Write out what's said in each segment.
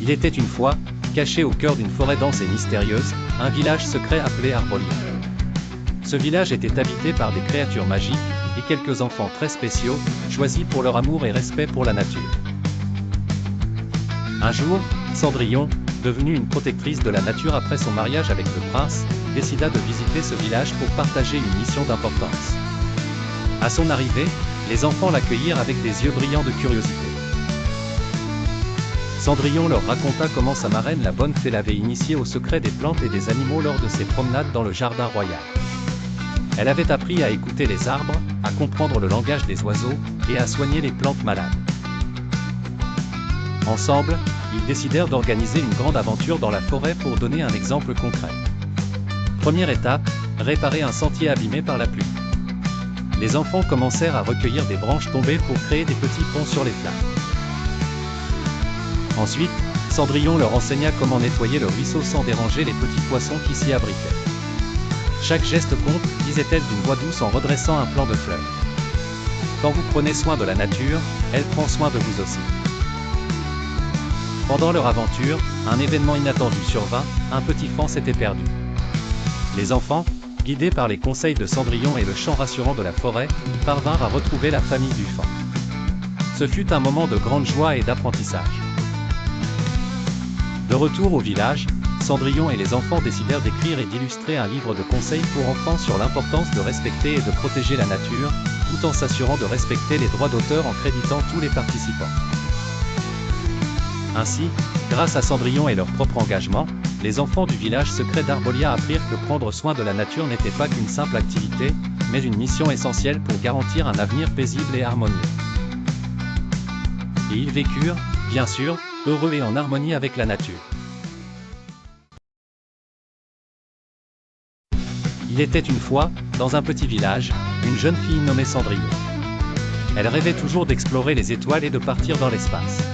Il était une fois, caché au cœur d'une forêt dense et mystérieuse, un village secret appelé Arbolia. Ce village était habité par des créatures magiques, et quelques enfants très spéciaux, choisis pour leur amour et respect pour la nature. Un jour, Cendrillon, devenue une protectrice de la nature après son mariage avec le prince, décida de visiter ce village pour partager une mission d'importance. À son arrivée, les enfants l'accueillirent avec des yeux brillants de curiosité. Cendrillon leur raconta comment sa marraine la bonne fée l'avait initiée au secret des plantes et des animaux lors de ses promenades dans le jardin royal. Elle avait appris à écouter les arbres, à comprendre le langage des oiseaux, et à soigner les plantes malades. Ensemble, ils décidèrent d'organiser une grande aventure dans la forêt pour donner un exemple concret. Première étape, réparer un sentier abîmé par la pluie. Les enfants commencèrent à recueillir des branches tombées pour créer des petits ponts sur les flaques. Ensuite, Cendrillon leur enseigna comment nettoyer le ruisseau sans déranger les petits poissons qui s'y abritaient. Chaque geste compte, disait-elle d'une voix douce en redressant un plant de fleurs. Quand vous prenez soin de la nature, elle prend soin de vous aussi. Pendant leur aventure, un événement inattendu survint, un petit faon s'était perdu. Les enfants, guidés par les conseils de Cendrillon et le chant rassurant de la forêt, parvinrent à retrouver la famille du faon. Ce fut un moment de grande joie et d'apprentissage. De retour au village, Cendrillon et les enfants décidèrent d'écrire et d'illustrer un livre de conseils pour enfants sur l'importance de respecter et de protéger la nature, tout en s'assurant de respecter les droits d'auteur en créditant tous les participants. Ainsi, grâce à Cendrillon et leur propre engagement, les enfants du village secret d'Arbolia apprirent que prendre soin de la nature n'était pas qu'une simple activité, mais une mission essentielle pour garantir un avenir paisible et harmonieux. Et ils vécurent, bien sûr, heureux et en harmonie avec la nature. Il était une fois, dans un petit village, une jeune fille nommée Cendrillon. Elle rêvait toujours d'explorer les étoiles et de partir dans l'espace.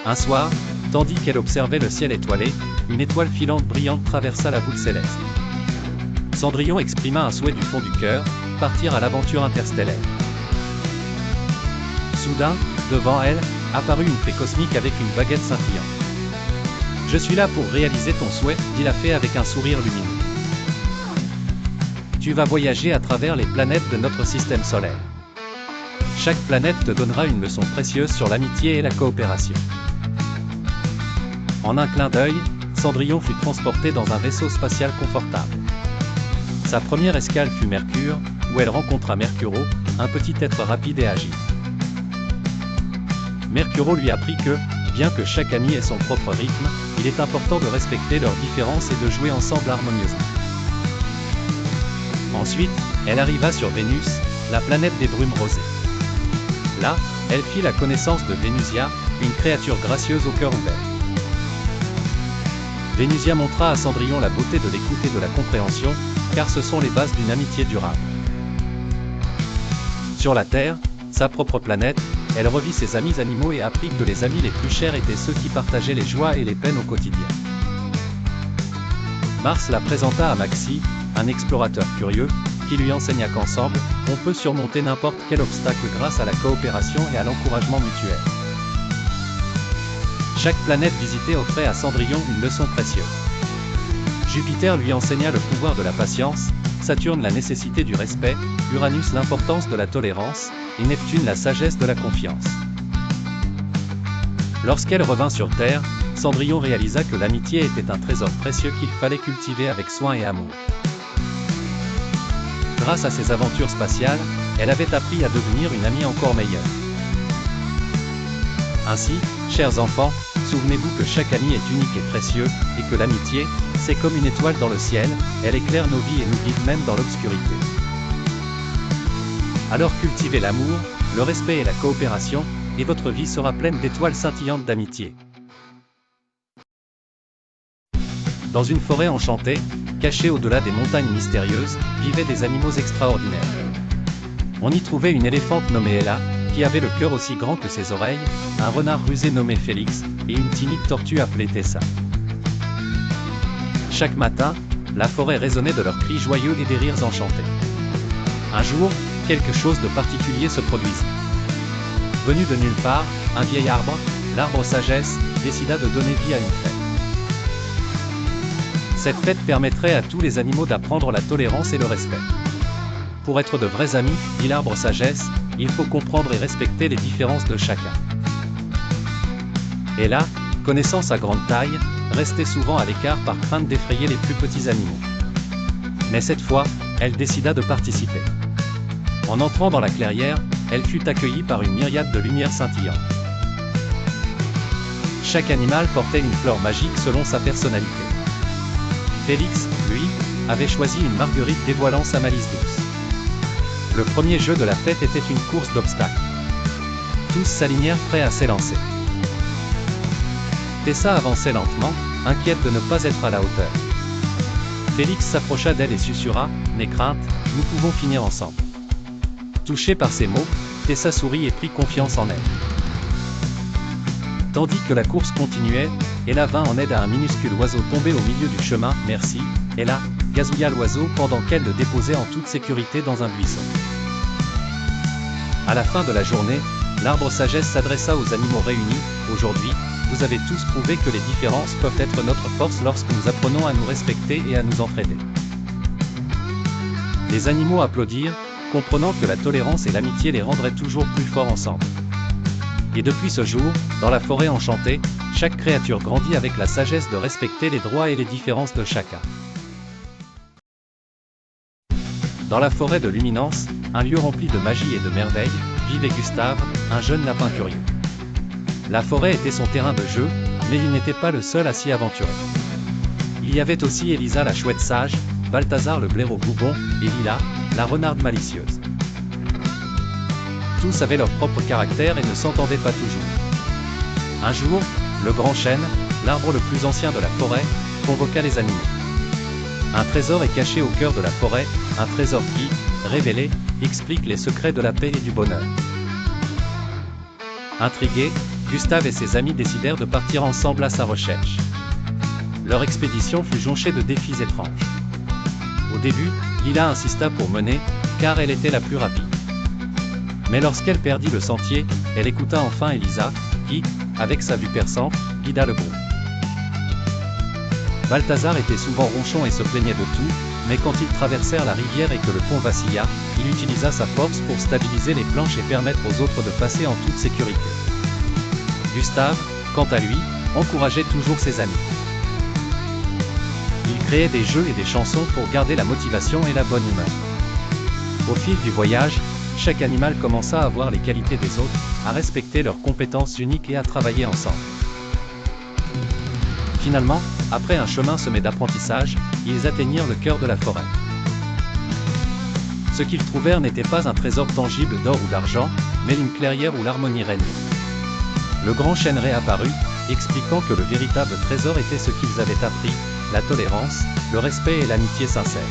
Un soir, tandis qu'elle observait le ciel étoilé, une étoile filante brillante traversa la voûte céleste. Cendrillon exprima un souhait du fond du cœur, partir à l'aventure interstellaire. Soudain, devant elle, apparut une fée cosmique avec une baguette scintillante. « Je suis là pour réaliser ton souhait, » dit la fée avec un sourire lumineux. « Tu vas voyager à travers les planètes de notre système solaire. Chaque planète te donnera une leçon précieuse sur l'amitié et la coopération. » En un clin d'œil, Cendrillon fut transportée dans un vaisseau spatial confortable. Sa première escale fut Mercure, où elle rencontra Mercuro, un petit être rapide et agile. Mercuro lui apprit que, bien que chaque ami ait son propre rythme, il est important de respecter leurs différences et de jouer ensemble harmonieusement. Ensuite, elle arriva sur Vénus, la planète des brumes rosées. Là, elle fit la connaissance de Vénusia, une créature gracieuse au cœur ouvert. Vénusia montra à Cendrillon la beauté de l'écoute et de la compréhension, car ce sont les bases d'une amitié durable. Sur la Terre, sa propre planète, elle revit ses amis animaux et apprit que les amis les plus chers étaient ceux qui partageaient les joies et les peines au quotidien. Mars la présenta à Maxi, un explorateur curieux, qui lui enseigna qu'ensemble, on peut surmonter n'importe quel obstacle grâce à la coopération et à l'encouragement mutuel. Chaque planète visitée offrait à Cendrillon une leçon précieuse. Jupiter lui enseigna le pouvoir de la patience, Saturne la nécessité du respect, Uranus l'importance de la tolérance, et Neptune la sagesse de la confiance. Lorsqu'elle revint sur Terre, Cendrillon réalisa que l'amitié était un trésor précieux qu'il fallait cultiver avec soin et amour. Grâce à ses aventures spatiales, elle avait appris à devenir une amie encore meilleure. Ainsi, chers enfants, souvenez-vous que chaque ami est unique et précieux, et que l'amitié, c'est comme une étoile dans le ciel, elle éclaire nos vies et nous guide même dans l'obscurité. Alors cultivez l'amour, le respect et la coopération, et votre vie sera pleine d'étoiles scintillantes d'amitié. Dans une forêt enchantée, cachée au-delà des montagnes mystérieuses, vivaient des animaux extraordinaires. On y trouvait une éléphante nommée Ella, qui avait le cœur aussi grand que ses oreilles, un renard rusé nommé Félix, et une timide tortue appelée Tessa. Chaque matin, la forêt résonnait de leurs cris joyeux et des rires enchantés. Un jour, quelque chose de particulier se produisit. Venu de nulle part, un vieil arbre, l'arbre sagesse, décida de donner vie à une fête. Cette fête permettrait à tous les animaux d'apprendre la tolérance et le respect. Pour être de vrais amis, dit l'arbre sagesse, il faut comprendre et respecter les différences de chacun. Et là, connaissant sa grande taille, restait souvent à l'écart par crainte d'effrayer les plus petits animaux. Mais cette fois, elle décida de participer. En entrant dans la clairière, elle fut accueillie par une myriade de lumières scintillantes. Chaque animal portait une fleur magique selon sa personnalité. Félix, lui, avait choisi une marguerite dévoilant sa malice douce. Le premier jeu de la fête était une course d'obstacles. Tous s'alignèrent prêts à s'élancer. Tessa avançait lentement, inquiète de ne pas être à la hauteur. Félix s'approcha d'elle et susurra « N'aie crainte, nous pouvons finir ensemble ». Touchée par ces mots, Tessa sourit et prit confiance en elle. Tandis que la course continuait, Ella vint en aide à un minuscule oiseau tombé au milieu du chemin. « Merci, Ella », gazouilla l'oiseau pendant qu'elle le déposait en toute sécurité dans un buisson. À la fin de la journée, l'arbre sagesse s'adressa aux animaux réunis. « Aujourd'hui, vous avez tous prouvé que les différences peuvent être notre force lorsque nous apprenons à nous respecter et à nous entraider. » Les animaux applaudirent, comprenant que la tolérance et l'amitié les rendraient toujours plus forts ensemble. Et depuis ce jour, dans la forêt enchantée, chaque créature grandit avec la sagesse de respecter les droits et les différences de chacun. Dans la forêt de Luminance, un lieu rempli de magie et de merveilles, vivait Gustave, un jeune lapin curieux. La forêt était son terrain de jeu, mais il n'était pas le seul à s'y aventurer. Il y avait aussi Elisa la chouette sage, Balthazar le blaireau bourbon, et Lila, la renarde malicieuse. Tous avaient leur propre caractère et ne s'entendaient pas toujours. Un jour, le grand chêne, l'arbre le plus ancien de la forêt, convoqua les animaux. Un trésor est caché au cœur de la forêt, un trésor qui, révélé, explique les secrets de la paix et du bonheur. Intrigués, Gustave et ses amis décidèrent de partir ensemble à sa recherche. Leur expédition fut jonchée de défis étranges. Au début, Lila insista pour mener, car elle était la plus rapide. Mais lorsqu'elle perdit le sentier, elle écouta enfin Elisa, qui, avec sa vue perçante, guida le groupe. Balthazar était souvent ronchon et se plaignait de tout, mais quand ils traversèrent la rivière et que le pont vacilla, il utilisa sa force pour stabiliser les planches et permettre aux autres de passer en toute sécurité. Gustave, quant à lui, encourageait toujours ses amis. Il créait des jeux et des chansons pour garder la motivation et la bonne humeur. Au fil du voyage, chaque animal commença à voir les qualités des autres, à respecter leurs compétences uniques et à travailler ensemble. Finalement, après un chemin semé d'apprentissage, ils atteignirent le cœur de la forêt. Ce qu'ils trouvèrent n'était pas un trésor tangible d'or ou d'argent, mais une clairière où l'harmonie régnait. Le grand chêne réapparut, expliquant que le véritable trésor était ce qu'ils avaient appris, la tolérance, le respect et l'amitié sincère.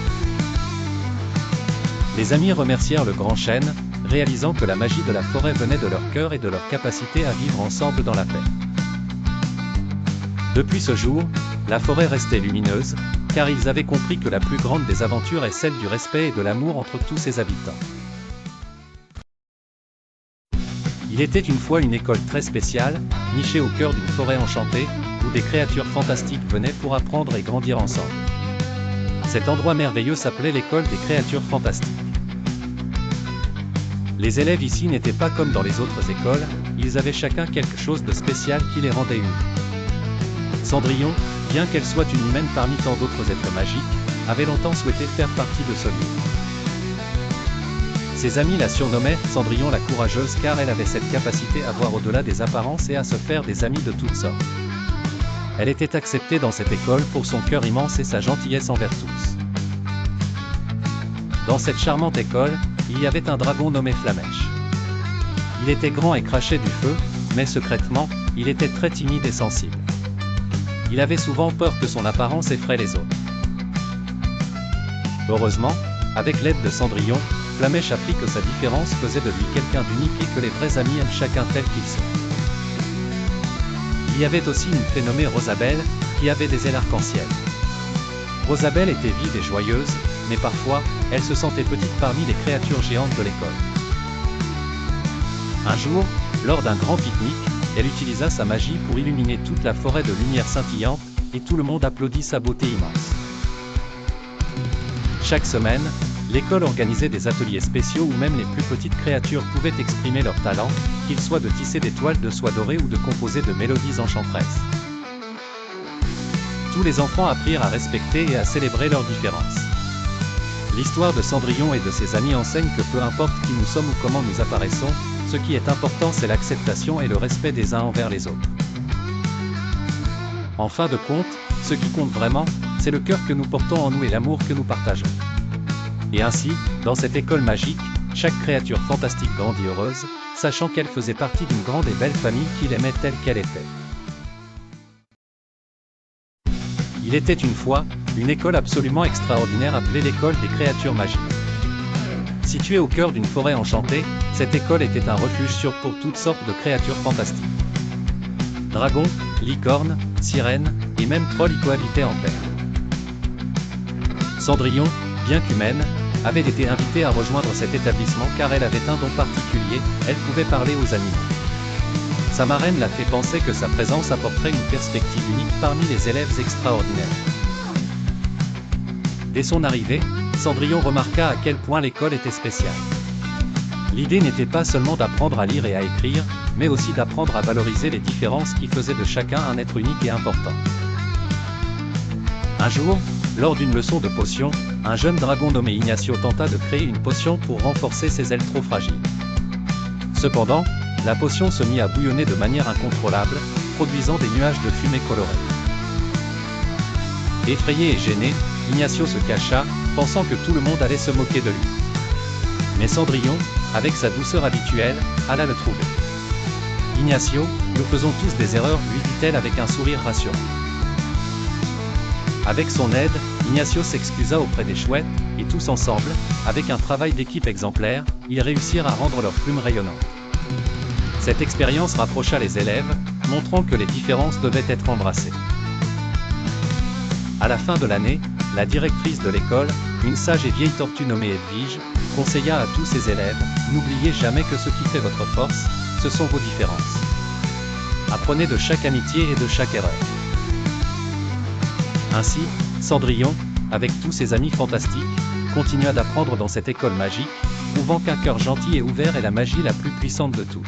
Les amis remercièrent le grand chêne, réalisant que la magie de la forêt venait de leur cœur et de leur capacité à vivre ensemble dans la paix. Depuis ce jour, la forêt restait lumineuse, car ils avaient compris que la plus grande des aventures est celle du respect et de l'amour entre tous ses habitants. Il était une fois une école très spéciale, nichée au cœur d'une forêt enchantée, où des créatures fantastiques venaient pour apprendre et grandir ensemble. Cet endroit merveilleux s'appelait l'école des créatures fantastiques. Les élèves ici n'étaient pas comme dans les autres écoles, ils avaient chacun quelque chose de spécial qui les rendait uniques. Cendrillon, bien qu'elle soit une humaine parmi tant d'autres êtres magiques, avait longtemps souhaité faire partie de ce lieu. Ses amis la surnommaient Cendrillon la courageuse car elle avait cette capacité à voir au-delà des apparences et à se faire des amis de toutes sortes. Elle était acceptée dans cette école pour son cœur immense et sa gentillesse envers tous. Dans cette charmante école, il y avait un dragon nommé Flamèche. Il était grand et crachait du feu, mais secrètement, il était très timide et sensible. Il avait souvent peur que son apparence effraie les autres. Heureusement, avec l'aide de Cendrillon, Flamèche apprit que sa différence faisait de lui quelqu'un d'unique et que les vrais amis aiment chacun tel qu'ils sont. Il y avait aussi une fée nommée Rosabelle, qui avait des ailes arc-en-ciel. Rosabelle était vive et joyeuse, mais parfois, elle se sentait petite parmi les créatures géantes de l'école. Un jour, lors d'un grand pique-nique, elle utilisa sa magie pour illuminer toute la forêt de lumière scintillante, et tout le monde applaudit sa beauté immense. Chaque semaine, l'école organisait des ateliers spéciaux où même les plus petites créatures pouvaient exprimer leur talent, qu'il soit de tisser des toiles de soie dorée ou de composer de mélodies enchanteresses. Tous les enfants apprirent à respecter et à célébrer leurs différences. L'histoire de Cendrillon et de ses amis enseigne que peu importe qui nous sommes ou comment nous apparaissons, ce qui est important c'est l'acceptation et le respect des uns envers les autres. En fin de compte, ce qui compte vraiment, c'est le cœur que nous portons en nous et l'amour que nous partageons. Et ainsi, dans cette école magique, chaque créature fantastique grandit heureuse, sachant qu'elle faisait partie d'une grande et belle famille qu'il aimait telle qu'elle était. Il était une fois, une école absolument extraordinaire appelée l'école des créatures magiques. Située au cœur d'une forêt enchantée, cette école était un refuge sûr pour toutes sortes de créatures fantastiques. Dragons, licornes, sirènes, et même trolls y cohabitaient en paix. Cendrillon, bien qu'humaine, avait été invitée à rejoindre cet établissement car elle avait un don particulier, elle pouvait parler aux animaux. Sa marraine l'a fait penser que sa présence apporterait une perspective unique parmi les élèves extraordinaires. Dès son arrivée, Cendrillon remarqua à quel point l'école était spéciale. L'idée n'était pas seulement d'apprendre à lire et à écrire, mais aussi d'apprendre à valoriser les différences qui faisaient de chacun un être unique et important. Un jour, lors d'une leçon de potion, un jeune dragon nommé Ignacio tenta de créer une potion pour renforcer ses ailes trop fragiles. Cependant, la potion se mit à bouillonner de manière incontrôlable, produisant des nuages de fumée colorée. Effrayé et gêné, Ignacio se cacha, pensant que tout le monde allait se moquer de lui. Mais Cendrillon, avec sa douceur habituelle, alla le trouver. « Ignacio, nous faisons tous des erreurs, lui dit-elle avec un sourire rassurant. Avec son aide, Ignacio s'excusa auprès des chouettes, et tous ensemble, avec un travail d'équipe exemplaire, ils réussirent à rendre leurs plumes rayonnantes. Cette expérience rapprocha les élèves, montrant que les différences devaient être embrassées. À la fin de l'année, la directrice de l'école, une sage et vieille tortue nommée Edwige, conseilla à tous ses élèves, « N'oubliez jamais que ce qui fait votre force, ce sont vos différences. Apprenez de chaque amitié et de chaque erreur. » Ainsi, Cendrillon, avec tous ses amis fantastiques, continua d'apprendre dans cette école magique, prouvant qu'un cœur gentil et ouvert est la magie la plus puissante de toutes.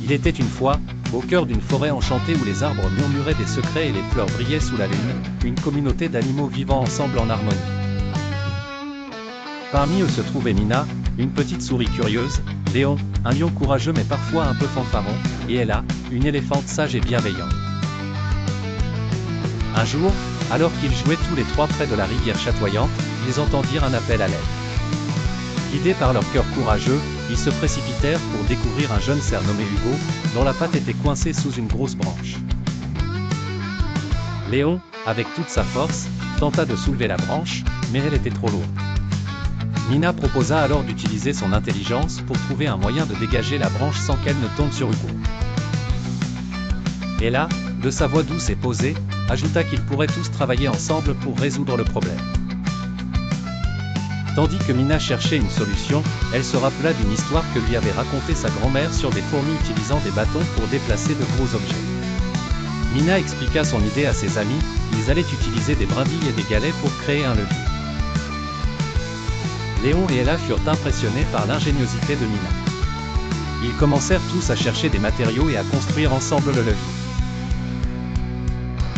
Il était une fois, au cœur d'une forêt enchantée où les arbres murmuraient des secrets et les fleurs brillaient sous la lune, une communauté d'animaux vivant ensemble en harmonie. Parmi eux se trouvait Mina, une petite souris curieuse, Léon, un lion courageux mais parfois un peu fanfaron, et Ella, une éléphante sage et bienveillante. Un jour, alors qu'ils jouaient tous les trois près de la rivière chatoyante, ils entendirent un appel à l'aide. Guidés par leur cœur courageux, ils se précipitèrent pour découvrir un jeune cerf nommé Hugo, dont la patte était coincée sous une grosse branche. Léon, avec toute sa force, tenta de soulever la branche, mais elle était trop lourde. Mina proposa alors d'utiliser son intelligence pour trouver un moyen de dégager la branche sans qu'elle ne tombe sur Hugo. Et là, de sa voix douce et posée, ajouta qu'ils pourraient tous travailler ensemble pour résoudre le problème. Tandis que Mina cherchait une solution, elle se rappela d'une histoire que lui avait racontée sa grand-mère sur des fourmis utilisant des bâtons pour déplacer de gros objets. Mina expliqua son idée à ses amis, ils allaient utiliser des brindilles et des galets pour créer un levier. Léon et Ella furent impressionnés par l'ingéniosité de Mina. Ils commencèrent tous à chercher des matériaux et à construire ensemble le levier.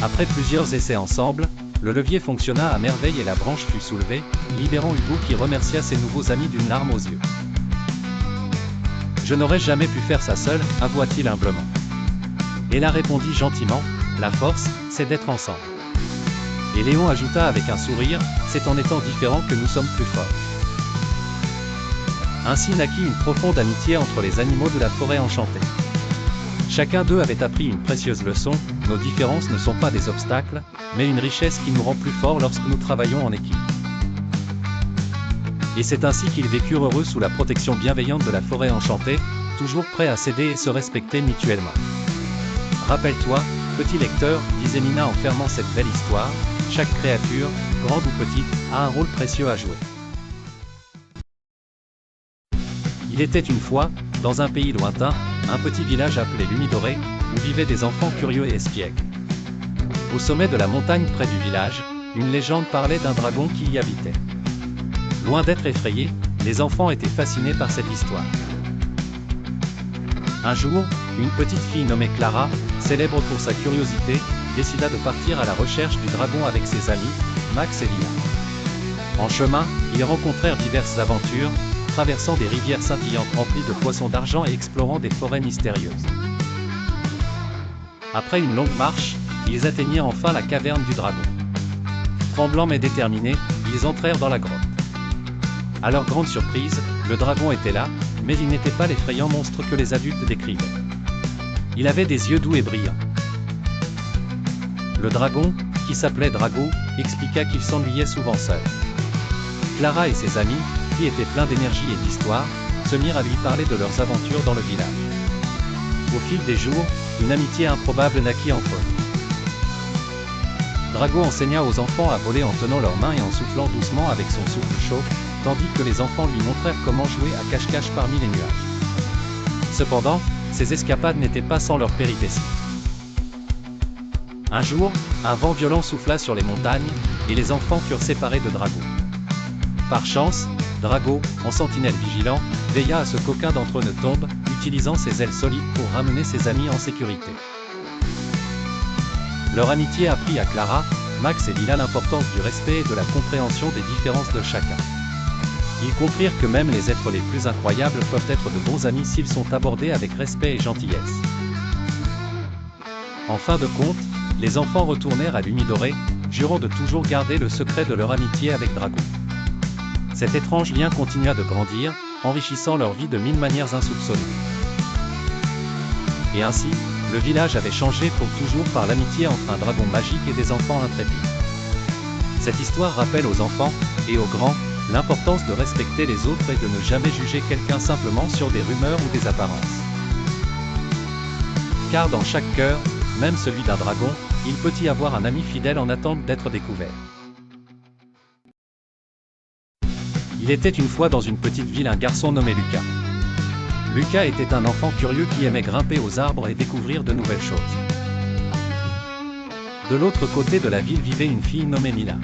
Après plusieurs essais ensemble, le levier fonctionna à merveille et la branche fut soulevée, libérant Hugo qui remercia ses nouveaux amis d'une larme aux yeux. « Je n'aurais jamais pu faire ça seul, avoua-t-il humblement. Ella répondit gentiment, « La force, c'est d'être ensemble. » Et Léon ajouta avec un sourire, « C'est en étant différents que nous sommes plus forts. » Ainsi naquit une profonde amitié entre les animaux de la forêt enchantée. Chacun d'eux avait appris une précieuse leçon, nos différences ne sont pas des obstacles, mais une richesse qui nous rend plus forts lorsque nous travaillons en équipe. Et c'est ainsi qu'ils vécurent heureux sous la protection bienveillante de la forêt enchantée, toujours prêts à s'aider et se respecter mutuellement. Rappelle-toi, petit lecteur, disait Mina en fermant cette belle histoire, chaque créature, grande ou petite, a un rôle précieux à jouer. Il était une fois, dans un pays lointain, un petit village appelé Lumidoré, où vivaient des enfants curieux et espiègles. Au sommet de la montagne près du village, une légende parlait d'un dragon qui y habitait. Loin d'être effrayés, les enfants étaient fascinés par cette histoire. Un jour, une petite fille nommée Clara, célèbre pour sa curiosité, décida de partir à la recherche du dragon avec ses amis, Max et Lina. En chemin, ils rencontrèrent diverses aventures, traversant des rivières scintillantes remplies de poissons d'argent et explorant des forêts mystérieuses. Après une longue marche, ils atteignirent enfin la caverne du dragon. Tremblants mais déterminés, ils entrèrent dans la grotte. À leur grande surprise, le dragon était là, mais il n'était pas l'effrayant monstre que les adultes décrivaient. Il avait des yeux doux et brillants. Le dragon, qui s'appelait Drago, expliqua qu'il s'ennuyait souvent seul. Clara et ses amis, qui étaient pleins d'énergie et d'histoire, se mirent à lui parler de leurs aventures dans le village. Au fil des jours, une amitié improbable naquit entre eux. Drago enseigna aux enfants à voler en tenant leurs mains et en soufflant doucement avec son souffle chaud, tandis que les enfants lui montrèrent comment jouer à cache-cache parmi les nuages. Cependant, ces escapades n'étaient pas sans leurs péripéties. Un jour, un vent violent souffla sur les montagnes, et les enfants furent séparés de Drago. Par chance, Drago, en sentinelle vigilant, veilla à ce qu'aucun d'entre eux ne tombe, utilisant ses ailes solides pour ramener ses amis en sécurité. Leur amitié apprit à Clara, Max et Lila l'importance du respect et de la compréhension des différences de chacun. Ils comprirent que même les êtres les plus incroyables peuvent être de bons amis s'ils sont abordés avec respect et gentillesse. En fin de compte, les enfants retournèrent à Lumidoré, jurant de toujours garder le secret de leur amitié avec Drago. Cet étrange lien continua de grandir, enrichissant leur vie de mille manières insoupçonnées. Et ainsi, le village avait changé pour toujours par l'amitié entre un dragon magique et des enfants intrépides. Cette histoire rappelle aux enfants, et aux grands, l'importance de respecter les autres et de ne jamais juger quelqu'un simplement sur des rumeurs ou des apparences. Car dans chaque cœur, même celui d'un dragon, il peut y avoir un ami fidèle en attente d'être découvert. Il était une fois dans une petite ville un garçon nommé Lucas. Lucas était un enfant curieux qui aimait grimper aux arbres et découvrir de nouvelles choses. De l'autre côté de la ville vivait une fille nommée Mila.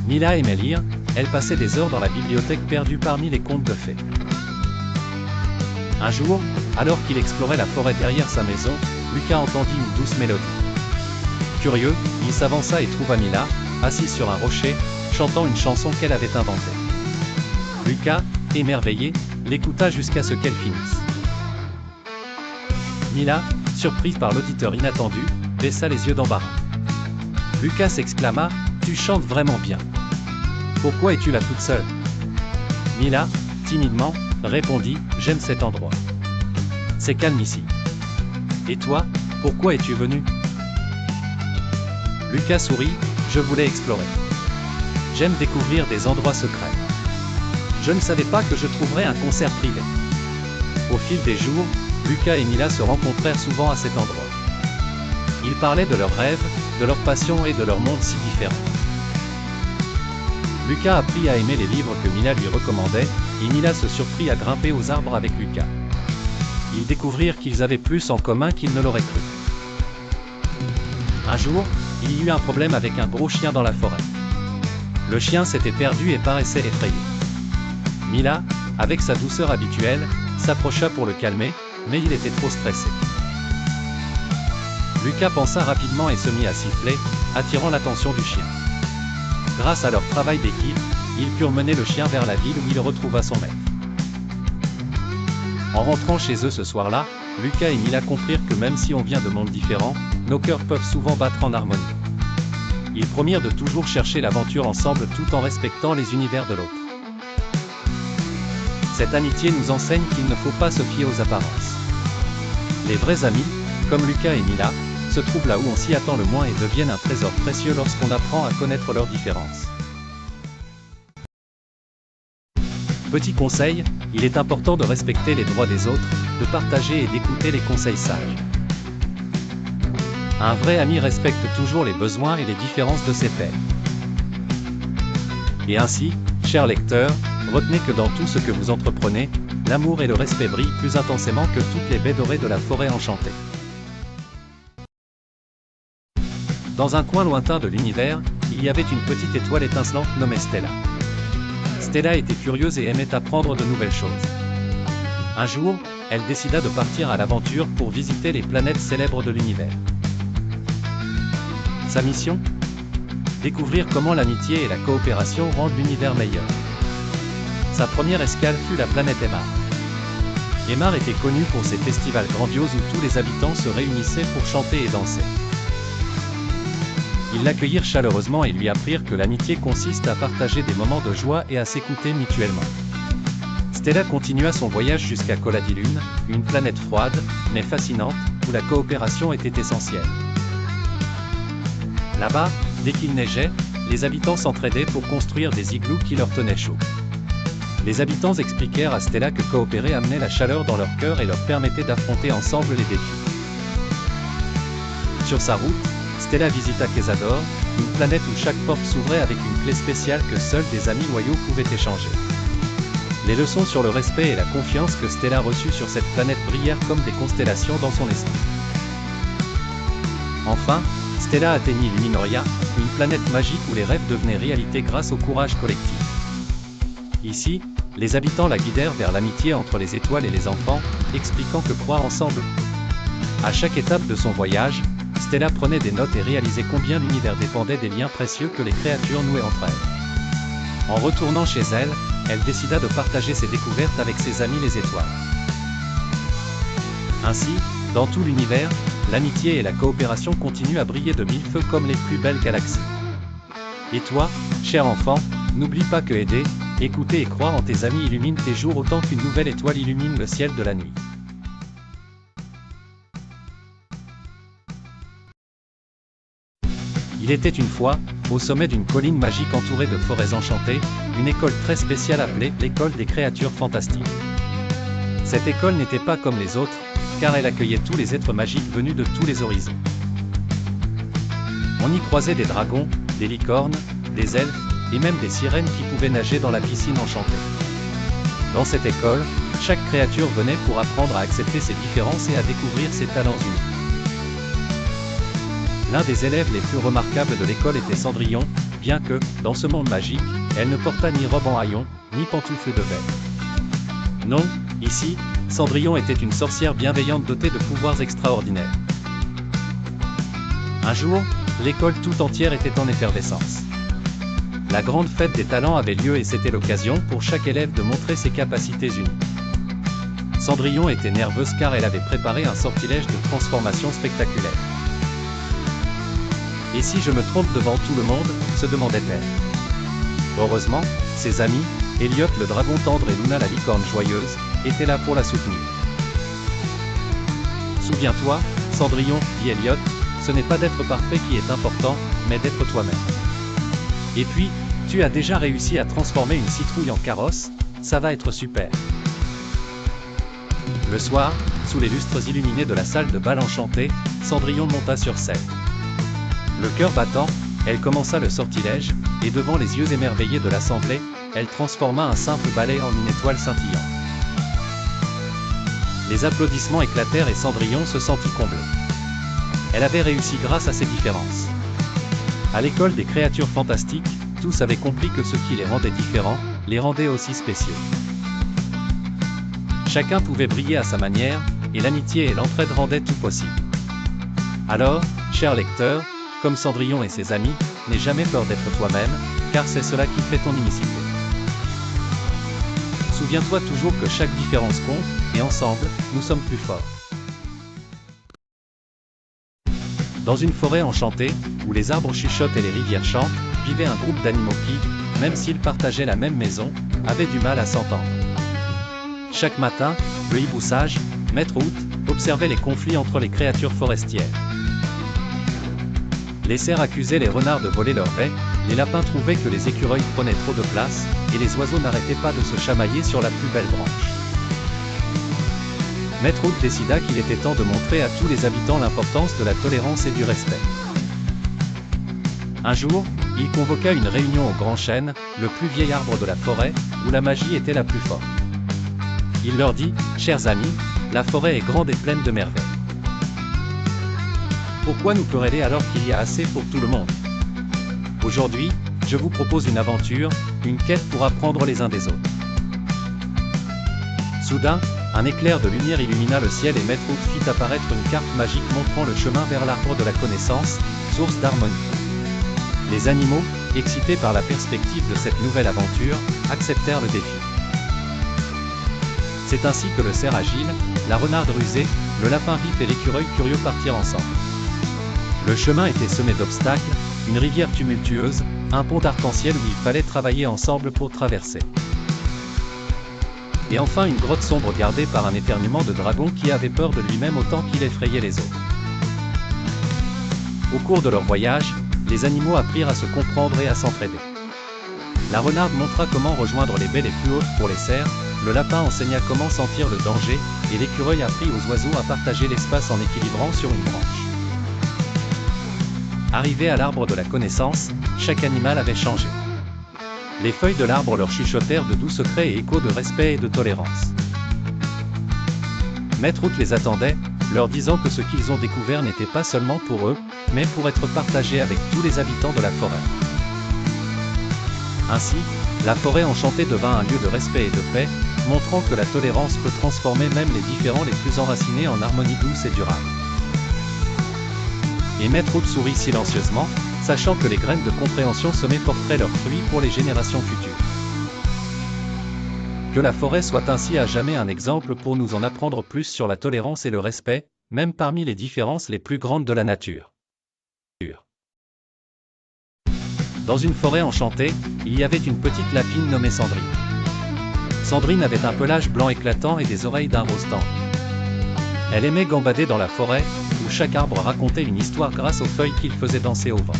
Mila aimait lire, elle passait des heures dans la bibliothèque perdue parmi les contes de fées. Un jour, alors qu'il explorait la forêt derrière sa maison, Lucas entendit une douce mélodie. Curieux, il s'avança et trouva Mila, assise sur un rocher, chantant une chanson qu'elle avait inventée. Lucas, émerveillé, l'écouta jusqu'à ce qu'elle finisse. Mila, surprise par l'auditeur inattendu, baissa les yeux d'embarras. Lucas s'exclama, « Tu chantes vraiment bien. Pourquoi es-tu là toute seule ?» Mila, timidement, répondit, « J'aime cet endroit. C'est calme ici. Et toi, pourquoi es-tu venu ?» Lucas sourit, « Je voulais explorer. J'aime découvrir des endroits secrets. Je ne savais pas que je trouverais un concert privé. » Au fil des jours, Lucas et Mila se rencontrèrent souvent à cet endroit. Ils parlaient de leurs rêves, de leurs passions et de leur monde si différents. Lucas apprit à aimer les livres que Mila lui recommandait, et Mila se surprit à grimper aux arbres avec Lucas. Ils découvrirent qu'ils avaient plus en commun qu'ils ne l'auraient cru. Un jour, il y eut un problème avec un gros chien dans la forêt. Le chien s'était perdu et paraissait effrayé. Mila, avec sa douceur habituelle, s'approcha pour le calmer, mais il était trop stressé. Lucas pensa rapidement et se mit à siffler, attirant l'attention du chien. Grâce à leur travail d'équipe, ils purent mener le chien vers la ville où il retrouva son maître. En rentrant chez eux ce soir-là, Lucas et Mila comprirent que même si on vient de mondes différents, nos cœurs peuvent souvent battre en harmonie. Ils promirent de toujours chercher l'aventure ensemble tout en respectant les univers de l'autre. Cette amitié nous enseigne qu'il ne faut pas se fier aux apparences. Les vrais amis, comme Lucas et Mila, se trouvent là où on s'y attend le moins et deviennent un trésor précieux lorsqu'on apprend à connaître leurs différences. Petit conseil, il est important de respecter les droits des autres, de partager et d'écouter les conseils sages. Un vrai ami respecte toujours les besoins et les différences de ses pairs. Et ainsi, chers lecteurs, retenez que dans tout ce que vous entreprenez, l'amour et le respect brillent plus intensément que toutes les baies dorées de la forêt enchantée. Dans un coin lointain de l'univers, il y avait une petite étoile étincelante nommée Stella. Stella était curieuse et aimait apprendre de nouvelles choses. Un jour, elle décida de partir à l'aventure pour visiter les planètes célèbres de l'univers. Sa mission ? Découvrir comment l'amitié et la coopération rendent l'univers meilleur. Sa première escale fut la planète Emar. Emar était connue pour ses festivals grandioses où tous les habitants se réunissaient pour chanter et danser. Ils l'accueillirent chaleureusement et lui apprirent que l'amitié consiste à partager des moments de joie et à s'écouter mutuellement. Stella continua son voyage jusqu'à Coladilune, une planète froide, mais fascinante, où la coopération était essentielle. Là-bas, dès qu'il neigeait, les habitants s'entraidaient pour construire des igloos qui leur tenaient chaud. Les habitants expliquèrent à Stella que coopérer amenait la chaleur dans leur cœur et leur permettait d'affronter ensemble les défis. Sur sa route, Stella visita Quesador, une planète où chaque porte s'ouvrait avec une clé spéciale que seuls des amis loyaux pouvaient échanger. Les leçons sur le respect et la confiance que Stella reçut sur cette planète brillèrent comme des constellations dans son esprit. Enfin, Stella atteignit Luminoria, une planète magique où les rêves devenaient réalité grâce au courage collectif. Ici, les habitants la guidèrent vers l'amitié entre les étoiles et les enfants, expliquant que croire ensemble. À chaque étape de son voyage, Stella prenait des notes et réalisait combien l'univers dépendait des liens précieux que les créatures nouaient entre elles. En retournant chez elle, elle décida de partager ses découvertes avec ses amis les étoiles. Ainsi, dans tout l'univers, l'amitié et la coopération continuent à briller de mille feux comme les plus belles galaxies. Et toi, cher enfant, n'oublie pas que aider, écouter et croire en tes amis illumine tes jours autant qu'une nouvelle étoile illumine le ciel de la nuit. Il était une fois, au sommet d'une colline magique entourée de forêts enchantées, une école très spéciale appelée l'école des créatures fantastiques. Cette école n'était pas comme les autres, car elle accueillait tous les êtres magiques venus de tous les horizons. On y croisait des dragons, des licornes, des elfes, et même des sirènes qui pouvaient nager dans la piscine enchantée. Dans cette école, chaque créature venait pour apprendre à accepter ses différences et à découvrir ses talents uniques. L'un des élèves les plus remarquables de l'école était Cendrillon, bien que, dans ce monde magique, elle ne porta ni robe en haillons, ni pantoufles de verre. Non, ici, Cendrillon était une sorcière bienveillante dotée de pouvoirs extraordinaires. Un jour, l'école tout entière était en effervescence. La grande fête des talents avait lieu et c'était l'occasion pour chaque élève de montrer ses capacités uniques. Cendrillon était nerveuse car elle avait préparé un sortilège de transformation spectaculaire. Et si je me trompe devant tout le monde, se demandait-elle. Heureusement, ses amis, Elliot le dragon tendre et Luna la licorne joyeuse, étaient là pour la soutenir. Souviens-toi, Cendrillon, dit Elliot, ce n'est pas d'être parfait qui est important, mais d'être toi-même. Et puis, tu as déjà réussi à transformer une citrouille en carrosse, ça va être super. Le soir, sous les lustres illuminés de la salle de bal enchantée, Cendrillon monta sur scène. Le cœur battant, elle commença le sortilège, et devant les yeux émerveillés de l'assemblée, elle transforma un simple balai en une étoile scintillante. Les applaudissements éclatèrent et Cendrillon se sentit comblée. Elle avait réussi grâce à ses différences. À l'école des créatures fantastiques, tous avaient compris que ce qui les rendait différents, les rendait aussi spéciaux. Chacun pouvait briller à sa manière, et l'amitié et l'entraide rendaient tout possible. Alors, cher lecteur, comme Cendrillon et ses amis, n'aie jamais peur d'être toi-même, car c'est cela qui fait ton unicité. Souviens-toi toujours que chaque différence compte, et ensemble, nous sommes plus forts. Dans une forêt enchantée, où les arbres chuchotent et les rivières chantent, vivait un groupe d'animaux qui, même s'ils partageaient la même maison, avaient du mal à s'entendre. Chaque matin, le hibou sage, maître hôte, observait les conflits entre les créatures forestières. Les cerfs accusaient les renards de voler leurs baies, les lapins trouvaient que les écureuils prenaient trop de place, et les oiseaux n'arrêtaient pas de se chamailler sur la plus belle branche. Maître Hôte décida qu'il était temps de montrer à tous les habitants l'importance de la tolérance et du respect. Un jour, il convoqua une réunion au Grand Chêne, le plus vieil arbre de la forêt, où la magie était la plus forte. Il leur dit, « Chers amis, la forêt est grande et pleine de merveilles. Pourquoi nous quereller alors qu'il y a assez pour tout le monde? Aujourd'hui, je vous propose une aventure, une quête pour apprendre les uns des autres. » Soudain, un éclair de lumière illumina le ciel et Maître Hood fit apparaître une carte magique montrant le chemin vers l'arbre de la connaissance, source d'harmonie. Les animaux, excités par la perspective de cette nouvelle aventure, acceptèrent le défi. C'est ainsi que le cerf agile, la renarde rusée, le lapin vif et l'écureuil curieux partirent ensemble. Le chemin était semé d'obstacles, une rivière tumultueuse, un pont d'arc-en-ciel où il fallait travailler ensemble pour traverser. Et enfin une grotte sombre gardée par un éternuement de dragon qui avait peur de lui-même autant qu'il effrayait les autres. Au cours de leur voyage, les animaux apprirent à se comprendre et à s'entraider. La renarde montra comment rejoindre les baies les plus hautes pour les cerfs, le lapin enseigna comment sentir le danger, et l'écureuil apprit aux oiseaux à partager l'espace en équilibrant sur une branche. Arrivés à l'arbre de la connaissance, chaque animal avait changé. Les feuilles de l'arbre leur chuchotèrent de doux secrets et échos de respect et de tolérance. Maître Hood les attendait, leur disant que ce qu'ils ont découvert n'était pas seulement pour eux, mais pour être partagé avec tous les habitants de la forêt. Ainsi, la forêt enchantée devint un lieu de respect et de paix, montrant que la tolérance peut transformer même les différends les plus enracinés en harmonie douce et durable. Et Maître Hood sourit silencieusement, sachant que les graines de compréhension semées porteraient leurs fruits pour les générations futures. Que la forêt soit ainsi à jamais un exemple pour nous en apprendre plus sur la tolérance et le respect, même parmi les différences les plus grandes de la nature. Dans une forêt enchantée, il y avait une petite lapine nommée Sandrine. Sandrine avait un pelage blanc éclatant et des oreilles d'un rose tendre. Elle aimait gambader dans la forêt, où chaque arbre racontait une histoire grâce aux feuilles qu'il faisait danser au vent.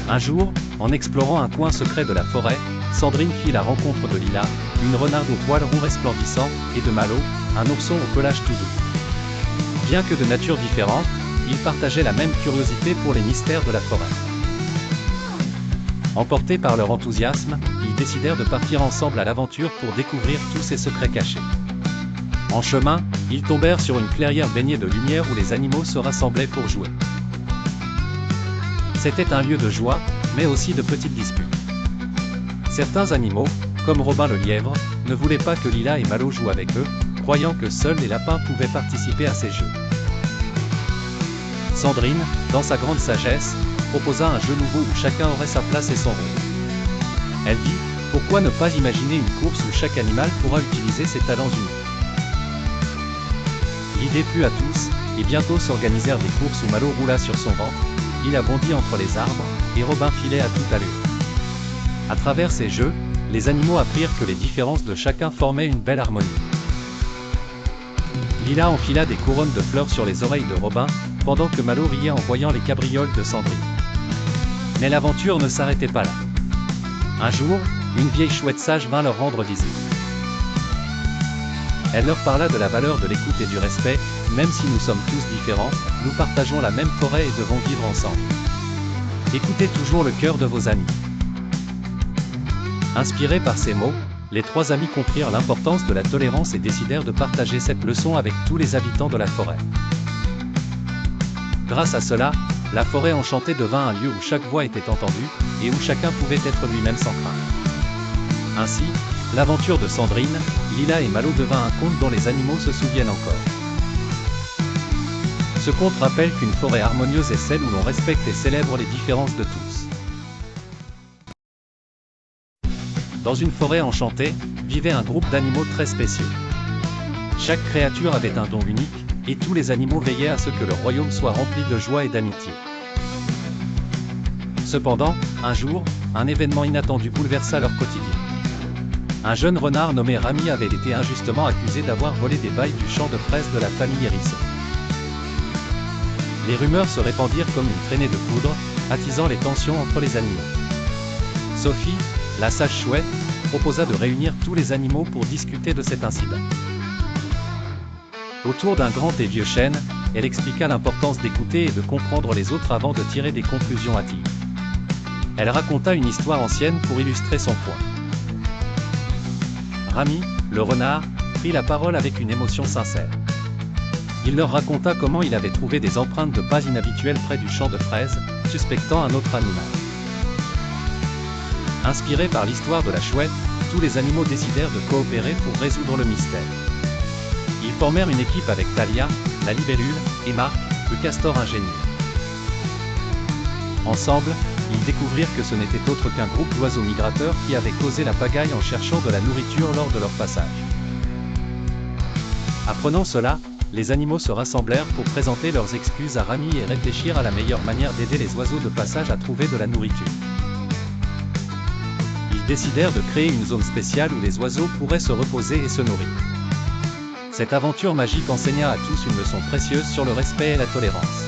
Un jour, en explorant un coin secret de la forêt, Sandrine fit la rencontre de Lila, une renarde aux poils roux resplendissants, et de Malo, un ourson au pelage tout doux. Bien que de nature différente, ils partageaient la même curiosité pour les mystères de la forêt. Emportés par leur enthousiasme, ils décidèrent de partir ensemble à l'aventure pour découvrir tous ces secrets cachés. En chemin, ils tombèrent sur une clairière baignée de lumière où les animaux se rassemblaient pour jouer. C'était un lieu de joie, mais aussi de petites disputes. Certains animaux, comme Robin le lièvre, ne voulaient pas que Lila et Malo jouent avec eux, croyant que seuls les lapins pouvaient participer à ces jeux. Sandrine, dans sa grande sagesse, proposa un jeu nouveau où chacun aurait sa place et son rôle. Elle dit, pourquoi ne pas imaginer une course où chaque animal pourra utiliser ses talents uniques. L'idée plut à tous, et bientôt s'organisèrent des courses où Malo roula sur son ventre, Lila bondit entre les arbres, et Robin filait à toute allure. À travers ces jeux, les animaux apprirent que les différences de chacun formaient une belle harmonie. Lila enfila des couronnes de fleurs sur les oreilles de Robin, pendant que Malo riait en voyant les cabrioles de Sandrine. Mais l'aventure ne s'arrêtait pas là. Un jour, une vieille chouette sage vint leur rendre visite. Elle leur parla de la valeur de l'écoute et du respect, même si nous sommes tous différents, nous partageons la même forêt et devons vivre ensemble. Écoutez toujours le cœur de vos amis. Inspirés par ces mots, les trois amis comprirent l'importance de la tolérance et décidèrent de partager cette leçon avec tous les habitants de la forêt. Grâce à cela, la forêt enchantée devint un lieu où chaque voix était entendue, et où chacun pouvait être lui-même sans crainte. Ainsi, l'aventure de Sandrine, Lila et Malo devint un conte dont les animaux se souviennent encore. Ce conte rappelle qu'une forêt harmonieuse est celle où l'on respecte et célèbre les différences de tous. Dans une forêt enchantée, vivait un groupe d'animaux très spéciaux. Chaque créature avait un don unique, et tous les animaux veillaient à ce que le royaume soit rempli de joie et d'amitié. Cependant, un jour, un événement inattendu bouleversa leur quotidien. Un jeune renard nommé Rami avait été injustement accusé d'avoir volé des bailles du champ de fraises de la famille Hérisson. Les rumeurs se répandirent comme une traînée de poudre, attisant les tensions entre les animaux. Sophie, la sage chouette, proposa de réunir tous les animaux pour discuter de cet incident. Autour d'un grand et vieux chêne, elle expliqua l'importance d'écouter et de comprendre les autres avant de tirer des conclusions hâtives. Elle raconta une histoire ancienne pour illustrer son point. Rami, le renard, prit la parole avec une émotion sincère. Il leur raconta comment il avait trouvé des empreintes de pas inhabituelles près du champ de fraises, suspectant un autre animal. Inspirés par l'histoire de la chouette, tous les animaux décidèrent de coopérer pour résoudre le mystère. Ils formèrent une équipe avec Talia, la libellule, et Marc, le castor ingénieux. Ensemble, ils découvrirent que ce n'était autre qu'un groupe d'oiseaux migrateurs qui avait causé la pagaille en cherchant de la nourriture lors de leur passage. Apprenant cela, les animaux se rassemblèrent pour présenter leurs excuses à Rami et réfléchir à la meilleure manière d'aider les oiseaux de passage à trouver de la nourriture. Ils décidèrent de créer une zone spéciale où les oiseaux pourraient se reposer et se nourrir. Cette aventure magique enseigna à tous une leçon précieuse sur le respect et la tolérance.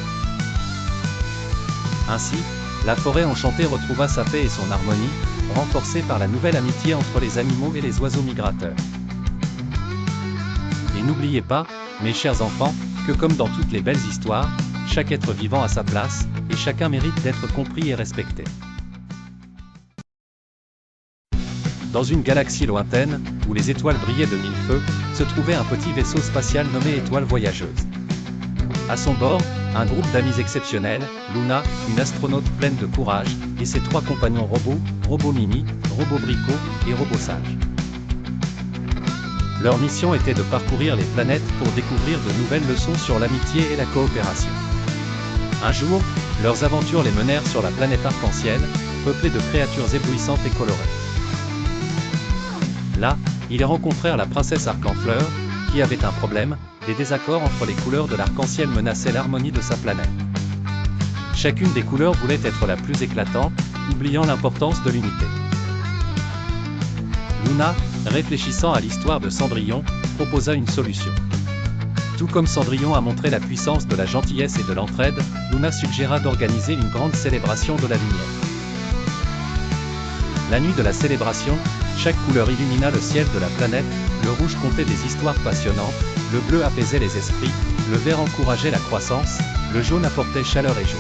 Ainsi, la forêt enchantée retrouva sa paix et son harmonie, renforcée par la nouvelle amitié entre les animaux et les oiseaux migrateurs. Et n'oubliez pas, mes chers enfants, que comme dans toutes les belles histoires, chaque être vivant a sa place, et chacun mérite d'être compris et respecté. Dans une galaxie lointaine, où les étoiles brillaient de mille feux, se trouvait un petit vaisseau spatial nommé Étoile Voyageuse. À son bord, un groupe d'amis exceptionnels, Luna, une astronaute pleine de courage, et ses 3 compagnons robots, Robot Mimi, Robot Bricot et Robot Sage. Leur mission était de parcourir les planètes pour découvrir de nouvelles leçons sur l'amitié et la coopération. Un jour, leurs aventures les menèrent sur la planète Arc-en-Ciel, peuplée de créatures éblouissantes et colorées. Là, ils rencontrèrent la princesse Arc-en-Fleur, qui avait un problème, des désaccords entre les couleurs de l'arc-en-ciel menaçaient l'harmonie de sa planète. Chacune des couleurs voulait être la plus éclatante, oubliant l'importance de l'unité. Luna, réfléchissant à l'histoire de Cendrillon, proposa une solution. Tout comme Cendrillon a montré la puissance de la gentillesse et de l'entraide, Luna suggéra d'organiser une grande célébration de la lumière. La nuit de la célébration, chaque couleur illumina le ciel de la planète, le rouge contait des histoires passionnantes, le bleu apaisait les esprits, le vert encourageait la croissance, le jaune apportait chaleur et joie.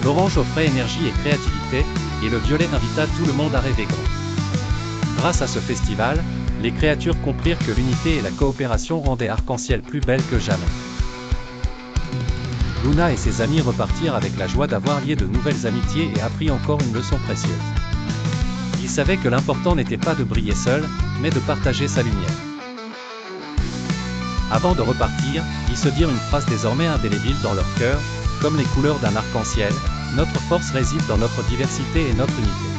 L'orange offrait énergie et créativité, et le violet invita tout le monde à rêver grand. Grâce à ce festival, les créatures comprirent que l'unité et la coopération rendaient Arc-en-Ciel plus belle que jamais. Luna et ses amis repartirent avec la joie d'avoir lié de nouvelles amitiés et appris encore une leçon précieuse. Ils savaient que l'important n'était pas de briller seul, mais de partager sa lumière. Avant de repartir, ils se dirent une phrase désormais indélébile dans leur cœur, comme les couleurs d'un arc-en-ciel, notre force réside dans notre diversité et notre unité.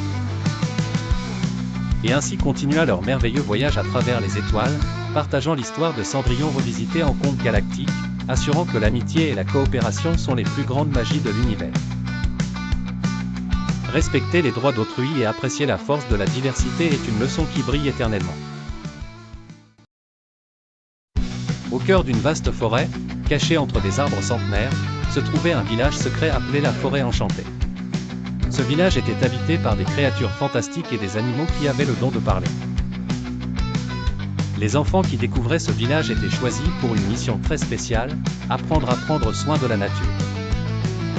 Et ainsi continua leur merveilleux voyage à travers les étoiles, partageant l'histoire de Cendrillon revisitée en conte galactique, assurant que l'amitié et la coopération sont les plus grandes magies de l'univers. Respecter les droits d'autrui et apprécier la force de la diversité est une leçon qui brille éternellement. Au cœur d'une vaste forêt, cachée entre des arbres centenaires, se trouvait un village secret appelé la Forêt Enchantée. Ce village était habité par des créatures fantastiques et des animaux qui avaient le don de parler. Les enfants qui découvraient ce village étaient choisis pour une mission très spéciale, apprendre à prendre soin de la nature.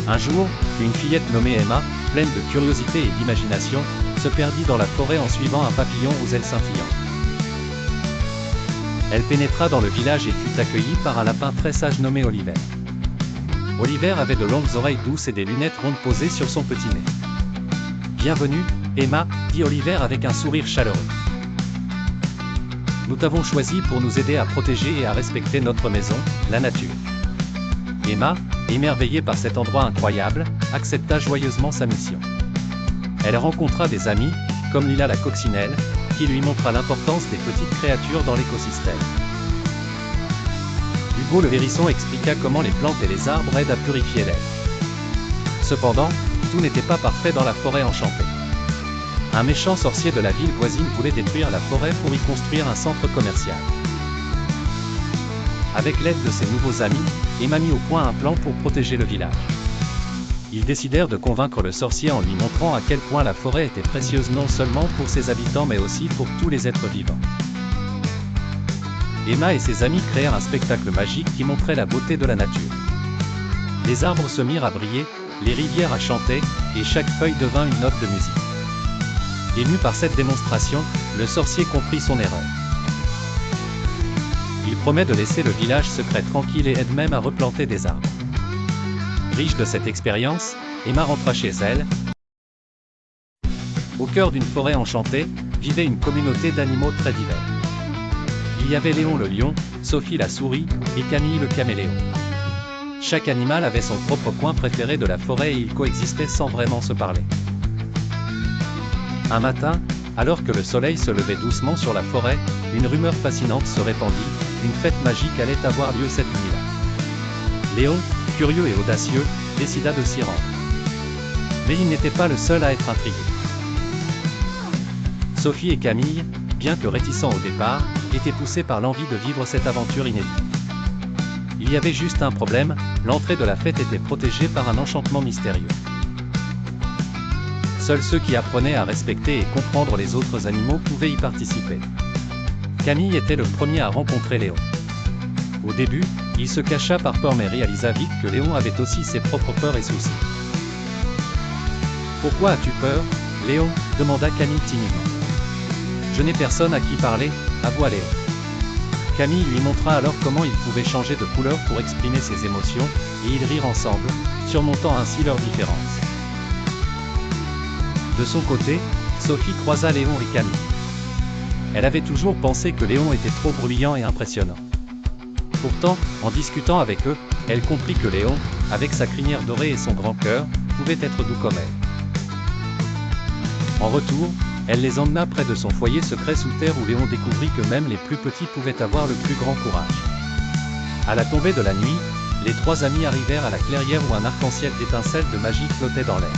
Un jour, une fillette nommée Emma, pleine de curiosité et d'imagination, se perdit dans la forêt en suivant un papillon aux ailes scintillantes. Elle pénétra dans le village et fut accueillie par un lapin très sage nommé Oliver. Oliver avait de longues oreilles douces et des lunettes rondes posées sur son petit nez. « Bienvenue, Emma » dit Oliver avec un sourire chaleureux. « Nous t'avons choisi pour nous aider à protéger et à respecter notre maison, la nature. » Emma, émerveillée par cet endroit incroyable, accepta joyeusement sa mission. Elle rencontra des amis, comme Lila la coccinelle, qui lui montra l'importance des petites créatures dans l'écosystème. Hugo le hérisson expliqua comment les plantes et les arbres aident à purifier l'air. Cependant, tout n'était pas parfait dans la forêt enchantée. Un méchant sorcier de la ville voisine voulait détruire la forêt pour y construire un centre commercial. Avec l'aide de ses nouveaux amis, Emma mit au point un plan pour protéger le village. Ils décidèrent de convaincre le sorcier en lui montrant à quel point la forêt était précieuse non seulement pour ses habitants mais aussi pour tous les êtres vivants. Emma et ses amis créèrent un spectacle magique qui montrait la beauté de la nature. Les arbres se mirent à briller, les rivières à chanter, et chaque feuille devint une note de musique. Ému par cette démonstration, le sorcier comprit son erreur. Il promet de laisser le village secret tranquille et aide même à replanter des arbres. Riche de cette expérience, Emma rentra chez elle. Au cœur d'une forêt enchantée, vivait une communauté d'animaux très divers. Il y avait Léon le lion, Sophie la souris, et Camille le caméléon. Chaque animal avait son propre coin préféré de la forêt et ils coexistaient sans vraiment se parler. Un matin, alors que le soleil se levait doucement sur la forêt, une rumeur fascinante se répandit, une fête magique allait avoir lieu cette nuit-là. Léon, curieux et audacieux, décida de s'y rendre. Mais il n'était pas le seul à être intrigué. Sophie et Camille, bien que réticents au départ, étaient poussés par l'envie de vivre cette aventure inédite. Il y avait juste un problème, l'entrée de la fête était protégée par un enchantement mystérieux. Seuls ceux qui apprenaient à respecter et comprendre les autres animaux pouvaient y participer. Camille était le premier à rencontrer Léon. Au début, il se cacha par peur mais réalisa vite que Léon avait aussi ses propres peurs et soucis. « Pourquoi as-tu peur, Léon ?» demanda Camille timidement. « Je n'ai personne à qui parler, avoua Léon. » Camille lui montra alors comment ils pouvaient changer de couleur pour exprimer ses émotions, et ils rirent ensemble, surmontant ainsi leurs différences. De son côté, Sophie croisa Léon et Camille. Elle avait toujours pensé que Léon était trop bruyant et impressionnant. Pourtant, en discutant avec eux, elle comprit que Léon, avec sa crinière dorée et son grand cœur, pouvait être doux comme elle. En retour, elle les emmena près de son foyer secret sous terre où Léon découvrit que même les plus petits pouvaient avoir le plus grand courage. À la tombée de la nuit, les trois amis arrivèrent à la clairière où un arc-en-ciel d'étincelles de magie flottait dans l'air.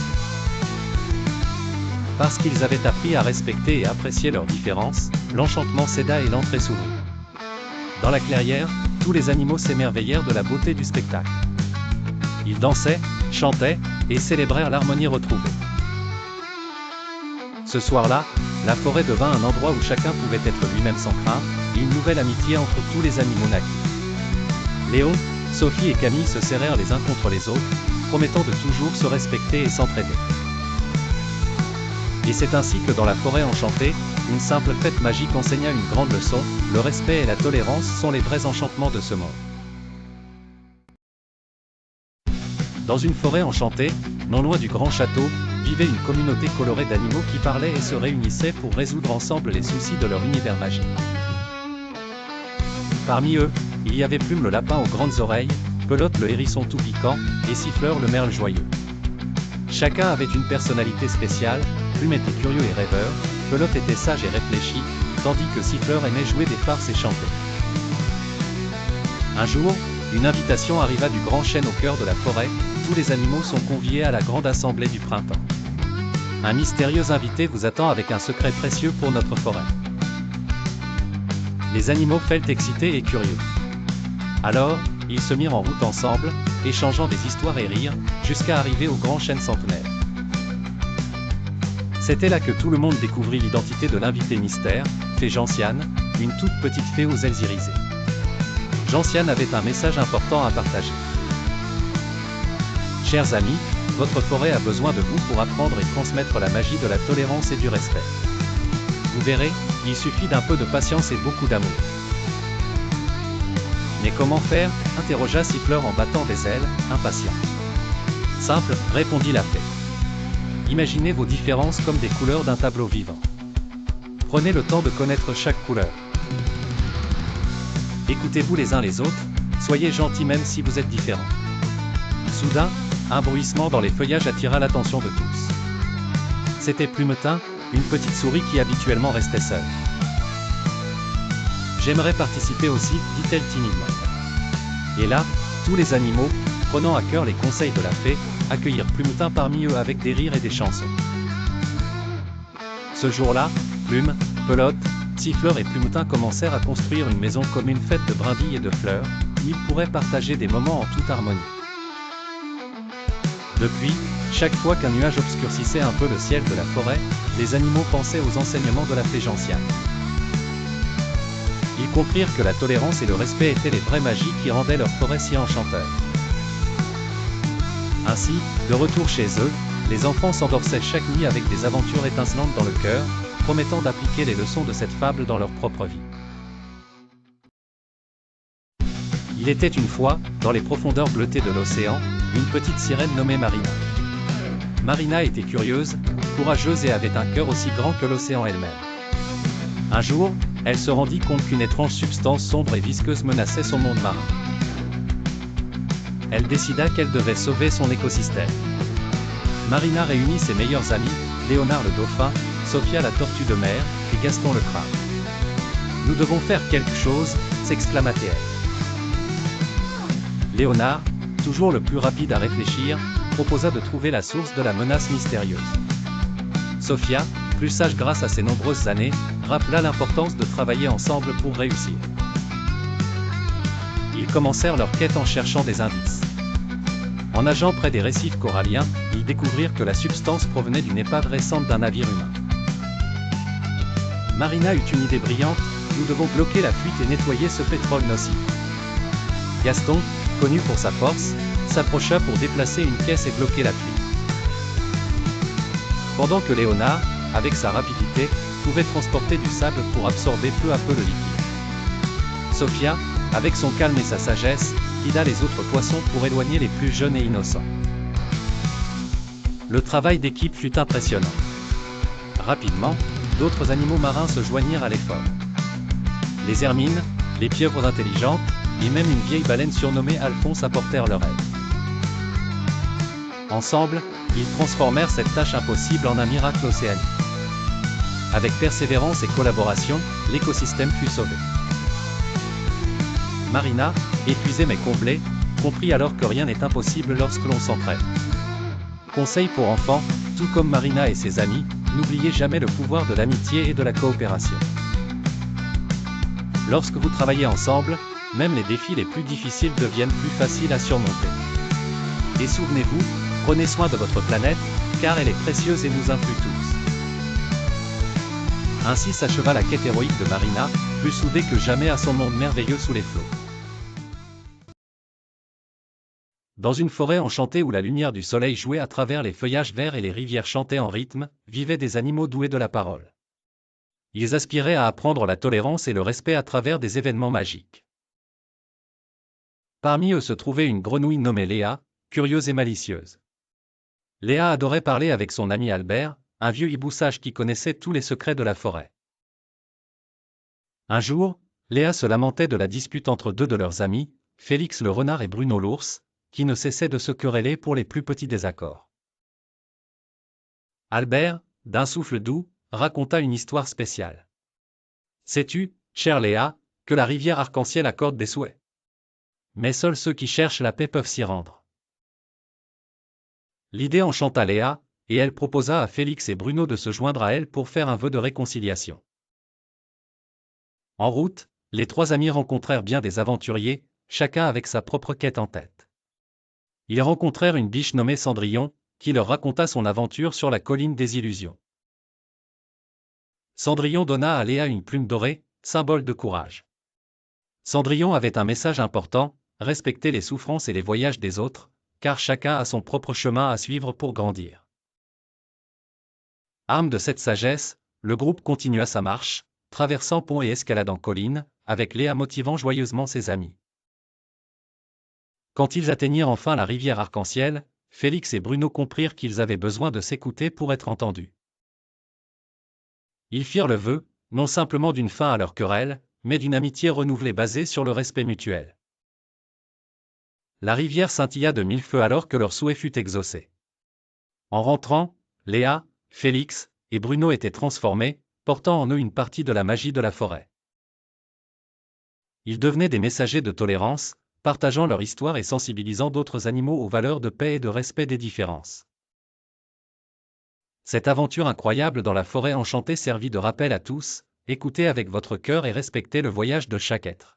Parce qu'ils avaient appris à respecter et apprécier leurs différences, l'enchantement céda et l'entrée s'ouvrit. Dans la clairière, tous les animaux s'émerveillèrent de la beauté du spectacle. Ils dansaient, chantaient, et célébrèrent l'harmonie retrouvée. Ce soir-là, la forêt devint un endroit où chacun pouvait être lui-même sans crainte, et une nouvelle amitié entre tous les animaux naquit. Léon, Sophie et Camille se serrèrent les uns contre les autres, promettant de toujours se respecter et s'entraider. Et c'est ainsi que dans la forêt enchantée, une simple fête magique enseigna une grande leçon, le respect et la tolérance sont les vrais enchantements de ce monde. Dans une forêt enchantée, non loin du grand château, vivait une communauté colorée d'animaux qui parlaient et se réunissaient pour résoudre ensemble les soucis de leur univers magique. Parmi eux, il y avait Plume le lapin aux grandes oreilles, Pelote le hérisson tout piquant, et Siffleur le merle joyeux. Chacun avait une personnalité spéciale, Plume était curieux et rêveur, Pelote était sage et réfléchi, tandis que Siffleur aimait jouer des farces et chanter. Un jour, une invitation arriva du grand chêne au cœur de la forêt, tous les animaux sont conviés à la grande assemblée du printemps. Un mystérieux invité vous attend avec un secret précieux pour notre forêt. Les animaux fêlent excités et curieux. Alors, ils se mirent en route ensemble, échangeant des histoires et rires, jusqu'à arriver au grand chêne centenaire. C'était là que tout le monde découvrit l'identité de l'invité mystère, fée Gentiane, une toute petite fée aux ailes irisées. Gentiane avait un message important à partager. Chers amis, votre forêt a besoin de vous pour apprendre et transmettre la magie de la tolérance et du respect. Vous verrez, il suffit d'un peu de patience et beaucoup d'amour. Mais comment faire ? Interrogea Siffleur en battant des ailes, impatient. Simple, répondit la fée. Imaginez vos différences comme des couleurs d'un tableau vivant. Prenez le temps de connaître chaque couleur. Écoutez-vous les uns les autres, soyez gentils même si vous êtes différents. Soudain, un bruissement dans les feuillages attira l'attention de tous. C'était Plumetin, une petite souris qui habituellement restait seule. J'aimerais participer aussi, dit-elle timidement. Et là, tous les animaux, prenant à cœur les conseils de la fée, accueillirent Plumetin parmi eux avec des rires et des chansons. Ce jour-là, Plume, Pelote, Siffleur et Plumetin commencèrent à construire une maison commune faite de brindilles et de fleurs, où ils pourraient partager des moments en toute harmonie. Depuis, chaque fois qu'un nuage obscurcissait un peu le ciel de la forêt, les animaux pensaient aux enseignements de la fée Gentiane. Ils comprirent que la tolérance et le respect étaient les vraies magies qui rendaient leur forêt si enchanteur. Ainsi, de retour chez eux, les enfants s'endorsaient chaque nuit avec des aventures étincelantes dans le cœur, promettant d'appliquer les leçons de cette fable dans leur propre vie. Il était une fois, dans les profondeurs bleutées de l'océan, une petite sirène nommée Marina. Marina était curieuse, courageuse et avait un cœur aussi grand que l'océan elle-même. Un jour, elle se rendit compte qu'une étrange substance sombre et visqueuse menaçait son monde marin. Elle décida qu'elle devait sauver son écosystème. Marina réunit ses meilleurs amis, Léonard le dauphin, Sophia la tortue de mer, et Gaston le crabe. « Nous devons faire quelque chose », s'exclama-t-elle. Léonard, toujours le plus rapide à réfléchir, proposa de trouver la source de la menace mystérieuse. Sophia, plus sage grâce à ses nombreuses années, rappela l'importance de travailler ensemble pour réussir. Ils commencèrent leur quête en cherchant des indices. En nageant près des récifs coralliens, ils découvrirent que la substance provenait d'une épave récente d'un navire humain. Marina eut une idée brillante, nous devons bloquer la fuite et nettoyer ce pétrole nocif. Gaston, connu pour sa force, s'approcha pour déplacer une caisse et bloquer la fuite. Pendant que Léonard, avec sa rapidité, pouvait transporter du sable pour absorber peu à peu le liquide. Sophia, avec son calme et sa sagesse, guida les autres poissons pour éloigner les plus jeunes et innocents. Le travail d'équipe fut impressionnant. Rapidement, d'autres animaux marins se joignirent à l'effort. Les hermines, les pieuvres intelligentes, et même une vieille baleine surnommée Alphonse apportèrent leur aide. Ensemble, ils transformèrent cette tâche impossible en un miracle océanique. Avec persévérance et collaboration, l'écosystème fut sauvé. Marina, épuisée mais comblée, comprit alors que rien n'est impossible lorsque l'on s'entraide. Conseil pour enfants, tout comme Marina et ses amis, n'oubliez jamais le pouvoir de l'amitié et de la coopération. Lorsque vous travaillez ensemble, même les défis les plus difficiles deviennent plus faciles à surmonter. Et souvenez-vous, prenez soin de votre planète, car elle est précieuse et nous inclut tous. Ainsi s'acheva la quête héroïque de Marina, plus soudée que jamais à son monde merveilleux sous les flots. Dans une forêt enchantée où la lumière du soleil jouait à travers les feuillages verts et les rivières chantaient en rythme, vivaient des animaux doués de la parole. Ils aspiraient à apprendre la tolérance et le respect à travers des événements magiques. Parmi eux se trouvait une grenouille nommée Léa, curieuse et malicieuse. Léa adorait parler avec son ami Albert, un vieux hibou sage qui connaissait tous les secrets de la forêt. Un jour, Léa se lamentait de la dispute entre deux de leurs amis, Félix le renard et Bruno l'ours, qui ne cessaient de se quereller pour les plus petits désaccords. Albert, d'un souffle doux, raconta une histoire spéciale. « Sais-tu, chère Léa, que la rivière arc-en-ciel accorde des souhaits? Mais seuls ceux qui cherchent la paix peuvent s'y rendre. » L'idée enchanta Léa, et elle proposa à Félix et Bruno de se joindre à elle pour faire un vœu de réconciliation. En route, les trois amis rencontrèrent bien des aventuriers, chacun avec sa propre quête en tête. Ils rencontrèrent une biche nommée Cendrillon, qui leur raconta son aventure sur la colline des illusions. Cendrillon donna à Léa une plume dorée, symbole de courage. Cendrillon avait un message important, respecter les souffrances et les voyages des autres, car chacun a son propre chemin à suivre pour grandir. Arme de cette sagesse, le groupe continua sa marche, traversant ponts et escaladant collines, avec Léa motivant joyeusement ses amis. Quand ils atteignirent enfin la rivière arc-en-ciel, Félix et Bruno comprirent qu'ils avaient besoin de s'écouter pour être entendus. Ils firent le vœu, non simplement d'une fin à leur querelle, mais d'une amitié renouvelée basée sur le respect mutuel. La rivière scintilla de mille feux alors que leur souhait fut exaucé. En rentrant, Léa, Félix et Bruno étaient transformés, portant en eux une partie de la magie de la forêt. Ils devenaient des messagers de tolérance, partageant leur histoire et sensibilisant d'autres animaux aux valeurs de paix et de respect des différences. Cette aventure incroyable dans la forêt enchantée servit de rappel à tous, écoutez avec votre cœur et respectez le voyage de chaque être.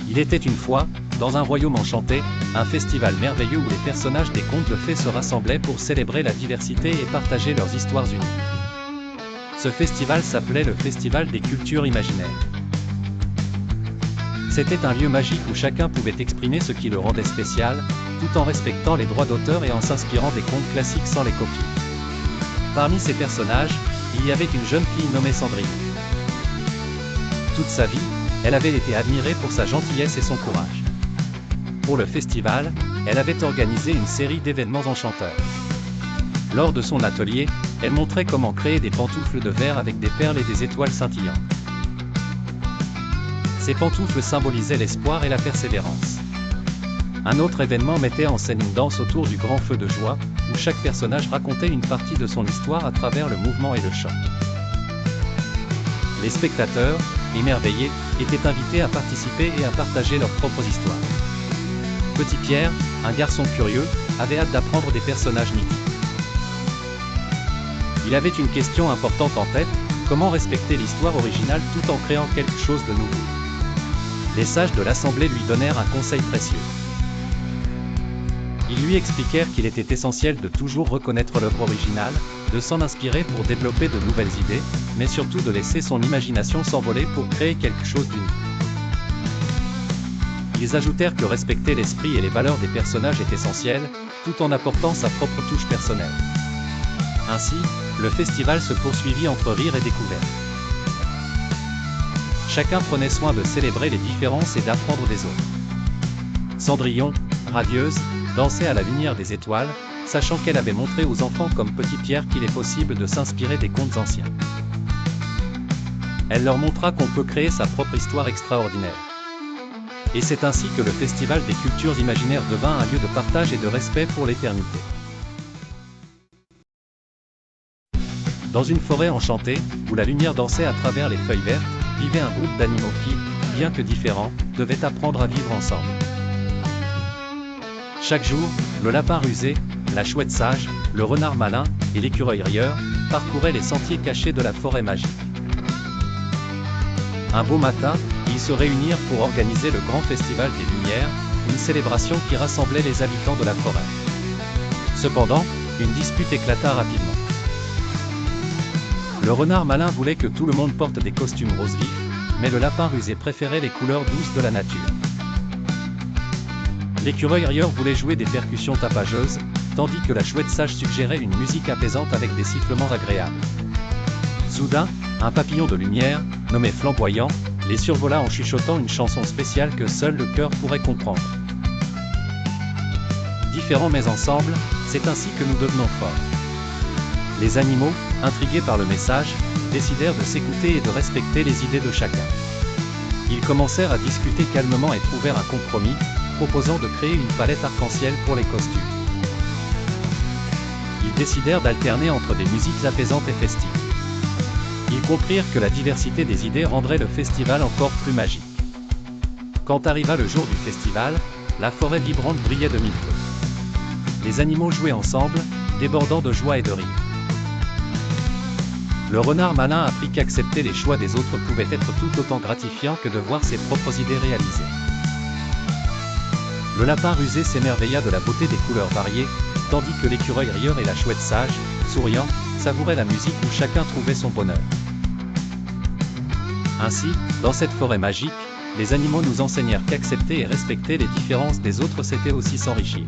Il était une fois, dans un royaume enchanté, un festival merveilleux où les personnages des contes de fées se rassemblaient pour célébrer la diversité et partager leurs histoires uniques. Ce festival s'appelait le Festival des cultures imaginaires. C'était un lieu magique où chacun pouvait exprimer ce qui le rendait spécial, tout en respectant les droits d'auteur et en s'inspirant des contes classiques sans les copier. Parmi ces personnages, il y avait une jeune fille nommée Cendrillon. Toute sa vie, elle avait été admirée pour sa gentillesse et son courage. Pour le festival, elle avait organisé une série d'événements enchanteurs. Lors de son atelier, elle montrait comment créer des pantoufles de verre avec des perles et des étoiles scintillantes. Ces pantoufles symbolisaient l'espoir et la persévérance. Un autre événement mettait en scène une danse autour du grand feu de joie, où chaque personnage racontait une partie de son histoire à travers le mouvement et le chant. Les spectateurs, émerveillés, étaient invités à participer et à partager leurs propres histoires. Petit Pierre, un garçon curieux, avait hâte d'apprendre des personnages mythiques. Il avait une question importante en tête: comment respecter l'histoire originale tout en créant quelque chose de nouveau? Les sages de l'Assemblée lui donnèrent un conseil précieux. Ils lui expliquèrent qu'il était essentiel de toujours reconnaître l'œuvre originale, de s'en inspirer pour développer de nouvelles idées, mais surtout de laisser son imagination s'envoler pour créer quelque chose d'unique. Ils ajoutèrent que respecter l'esprit et les valeurs des personnages est essentiel, tout en apportant sa propre touche personnelle. Ainsi, le festival se poursuivit entre rires et découvertes. Chacun prenait soin de célébrer les différences et d'apprendre des autres. Cendrillon, radieuse, dansait à la lumière des étoiles, sachant qu'elle avait montré aux enfants comme Petit Pierre qu'il est possible de s'inspirer des contes anciens. Elle leur montra qu'on peut créer sa propre histoire extraordinaire. Et c'est ainsi que le Festival des cultures imaginaires devint un lieu de partage et de respect pour l'éternité. Dans une forêt enchantée, où la lumière dansait à travers les feuilles vertes, vivait un groupe d'animaux qui, bien que différents, devaient apprendre à vivre ensemble. Chaque jour, le lapin rusé, la chouette sage, le renard malin et l'écureuil rieur parcouraient les sentiers cachés de la forêt magique. Un beau matin, ils se réunirent pour organiser le grand festival des Lumières, une célébration qui rassemblait les habitants de la forêt. Cependant, une dispute éclata rapidement. Le renard malin voulait que tout le monde porte des costumes roses vifs, mais le lapin rusé préférait les couleurs douces de la nature. L'écureuil rieur voulait jouer des percussions tapageuses, tandis que la chouette sage suggérait une musique apaisante avec des sifflements agréables. Soudain, un papillon de lumière, nommé Flamboyant, les survola en chuchotant une chanson spéciale que seul le cœur pourrait comprendre. Différents mais ensemble, c'est ainsi que nous devenons forts. Les animaux, intrigués par le message, décidèrent de s'écouter et de respecter les idées de chacun. Ils commencèrent à discuter calmement et trouvèrent un compromis, proposant de créer une palette arc-en-ciel pour les costumes. Ils décidèrent d'alterner entre des musiques apaisantes et festives. Ils comprirent que la diversité des idées rendrait le festival encore plus magique. Quand arriva le jour du festival, la forêt vibrante brillait de mille feux. Les animaux jouaient ensemble, débordant de joie et de rire. Le renard malin apprit qu'accepter les choix des autres pouvait être tout autant gratifiant que de voir ses propres idées réalisées. Le lapin rusé s'émerveilla de la beauté des couleurs variées, tandis que l'écureuil rieur et la chouette sage, souriant, savouraient la musique où chacun trouvait son bonheur. Ainsi, dans cette forêt magique, les animaux nous enseignèrent qu'accepter et respecter les différences des autres c'était aussi s'enrichir.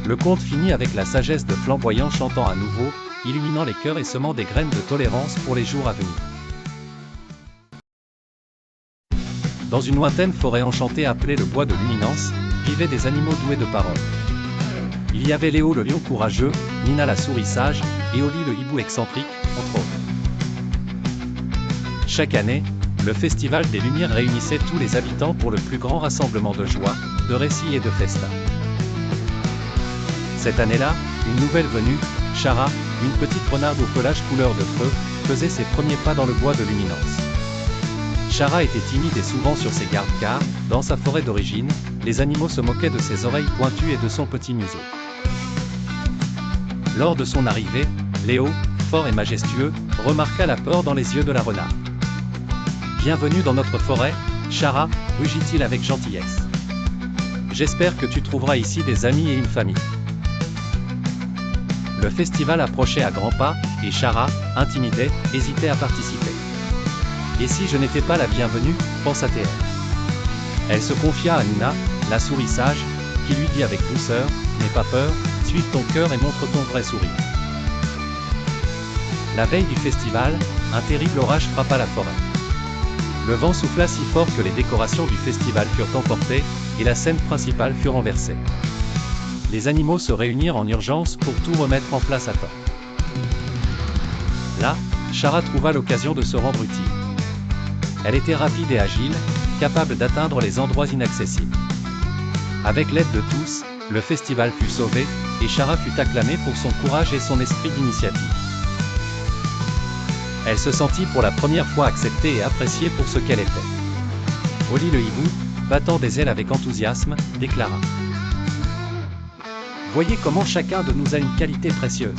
Le conte finit avec la sagesse de Flamboyant chantant à nouveau, illuminant les cœurs et semant des graines de tolérance pour les jours à venir. Dans une lointaine forêt enchantée appelée le bois de Luminance, vivaient des animaux doués de parole. Il y avait Léo le lion courageux, Nina la souris sage, et Oli le hibou excentrique, entre autres. Chaque année, le Festival des Lumières réunissait tous les habitants pour le plus grand rassemblement de joie, de récits et de festins. Cette année-là, une nouvelle venue, Chara, une petite renarde au pelage couleur de feu, faisait ses premiers pas dans le bois de Luminance. Chara était timide et souvent sur ses gardes car, dans sa forêt d'origine, les animaux se moquaient de ses oreilles pointues et de son petit museau. Lors de son arrivée, Léo, fort et majestueux, remarqua la peur dans les yeux de la renarde. « Bienvenue dans notre forêt, Chara, rugit-il avec gentillesse. J'espère que tu trouveras ici des amis et une famille. » Le festival approchait à grands pas, et Chara, intimidée, hésitait à participer. « Et si je n'étais pas la bienvenue ?» pensa-t-elle. Elle se confia à Nina, la souris sage, qui lui dit avec douceur, « N'aie pas peur, suive ton cœur et montre ton vrai sourire. » La veille du festival, un terrible orage frappa la forêt. Le vent souffla si fort que les décorations du festival furent emportées, et la scène principale fut renversée. Les animaux se réunirent en urgence pour tout remettre en place à temps. Là, Chara trouva l'occasion de se rendre utile. Elle était rapide et agile, capable d'atteindre les endroits inaccessibles. Avec l'aide de tous, le festival fut sauvé, et Chara fut acclamée pour son courage et son esprit d'initiative. Elle se sentit pour la première fois acceptée et appréciée pour ce qu'elle était. Oli le hibou, battant des ailes avec enthousiasme, déclara : « Voyez comment chacun de nous a une qualité précieuse.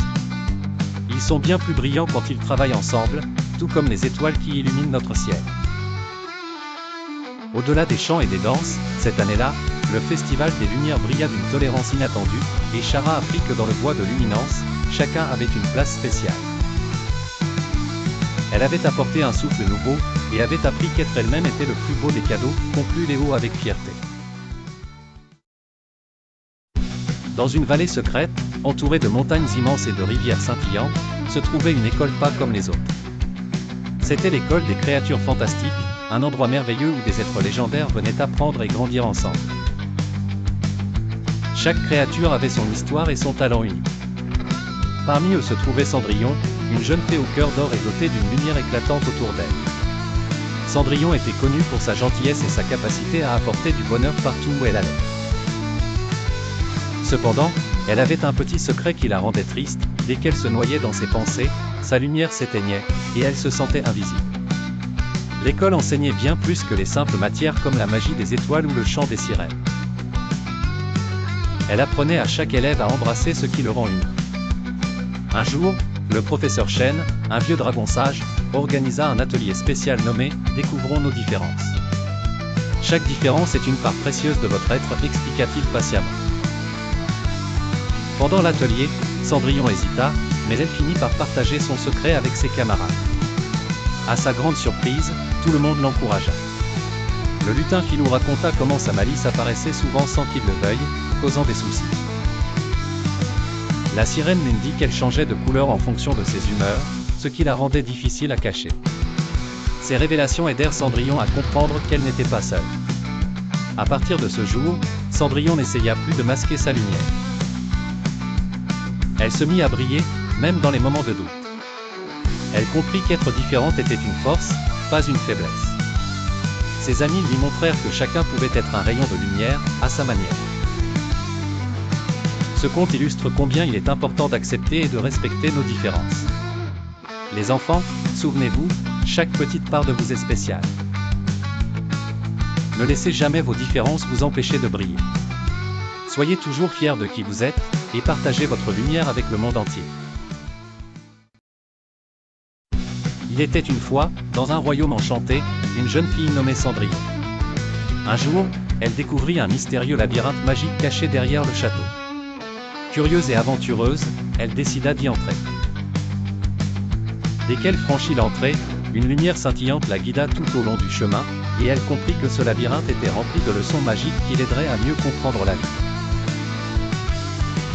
Ils sont bien plus brillants quand ils travaillent ensemble, tout comme les étoiles qui illuminent notre ciel. » Au-delà des chants et des danses, cette année-là, le festival des Lumières brilla d'une tolérance inattendue, et Chara apprit que dans le bois de Luminance, chacun avait une place spéciale. Elle avait apporté un souffle nouveau, et avait appris qu'être elle-même était le plus beau des cadeaux, conclut Léo avec fierté. Dans une vallée secrète, entourée de montagnes immenses et de rivières scintillantes, se trouvait une école pas comme les autres. C'était l'école des créatures fantastiques, un endroit merveilleux où des êtres légendaires venaient apprendre et grandir ensemble. Chaque créature avait son histoire et son talent unique. Parmi eux se trouvait Cendrillon, une jeune fée au cœur d'or et dotée d'une lumière éclatante autour d'elle. Cendrillon était connue pour sa gentillesse et sa capacité à apporter du bonheur partout où elle allait. Cependant, elle avait un petit secret qui la rendait triste, dès qu'elle se noyait dans ses pensées, sa lumière s'éteignait, et elle se sentait invisible. L'école enseignait bien plus que les simples matières comme la magie des étoiles ou le chant des sirènes. Elle apprenait à chaque élève à embrasser ce qui le rend unique. Un jour, le professeur Chen, un vieux dragon sage, organisa un atelier spécial nommé « Découvrons nos différences ». Chaque différence est une part précieuse de votre être, expliqua-t-il patiemment. Pendant l'atelier, Cendrillon hésita, mais elle finit par partager son secret avec ses camarades. À sa grande surprise, tout le monde l'encouragea. Le lutin Filou raconta comment sa malice apparaissait souvent sans qu'il le veuille, causant des soucis. La sirène Lune dit qu'elle changeait de couleur en fonction de ses humeurs, ce qui la rendait difficile à cacher. Ces révélations aidèrent Cendrillon à comprendre qu'elle n'était pas seule. À partir de ce jour, Cendrillon n'essaya plus de masquer sa lumière. Elle se mit à briller, même dans les moments de doute. Elle comprit qu'être différente était une force, pas une faiblesse. Ses amis lui montrèrent que chacun pouvait être un rayon de lumière, à sa manière. Ce conte illustre combien il est important d'accepter et de respecter nos différences. Les enfants, souvenez-vous, chaque petite part de vous est spéciale. Ne laissez jamais vos différences vous empêcher de briller. Soyez toujours fiers de qui vous êtes, et partagez votre lumière avec le monde entier. Il était une fois, dans un royaume enchanté, une jeune fille nommée Cendrillon. Un jour, elle découvrit un mystérieux labyrinthe magique caché derrière le château. Curieuse et aventureuse, elle décida d'y entrer. Dès qu'elle franchit l'entrée, une lumière scintillante la guida tout au long du chemin, et elle comprit que ce labyrinthe était rempli de leçons magiques qui l'aideraient à mieux comprendre la vie.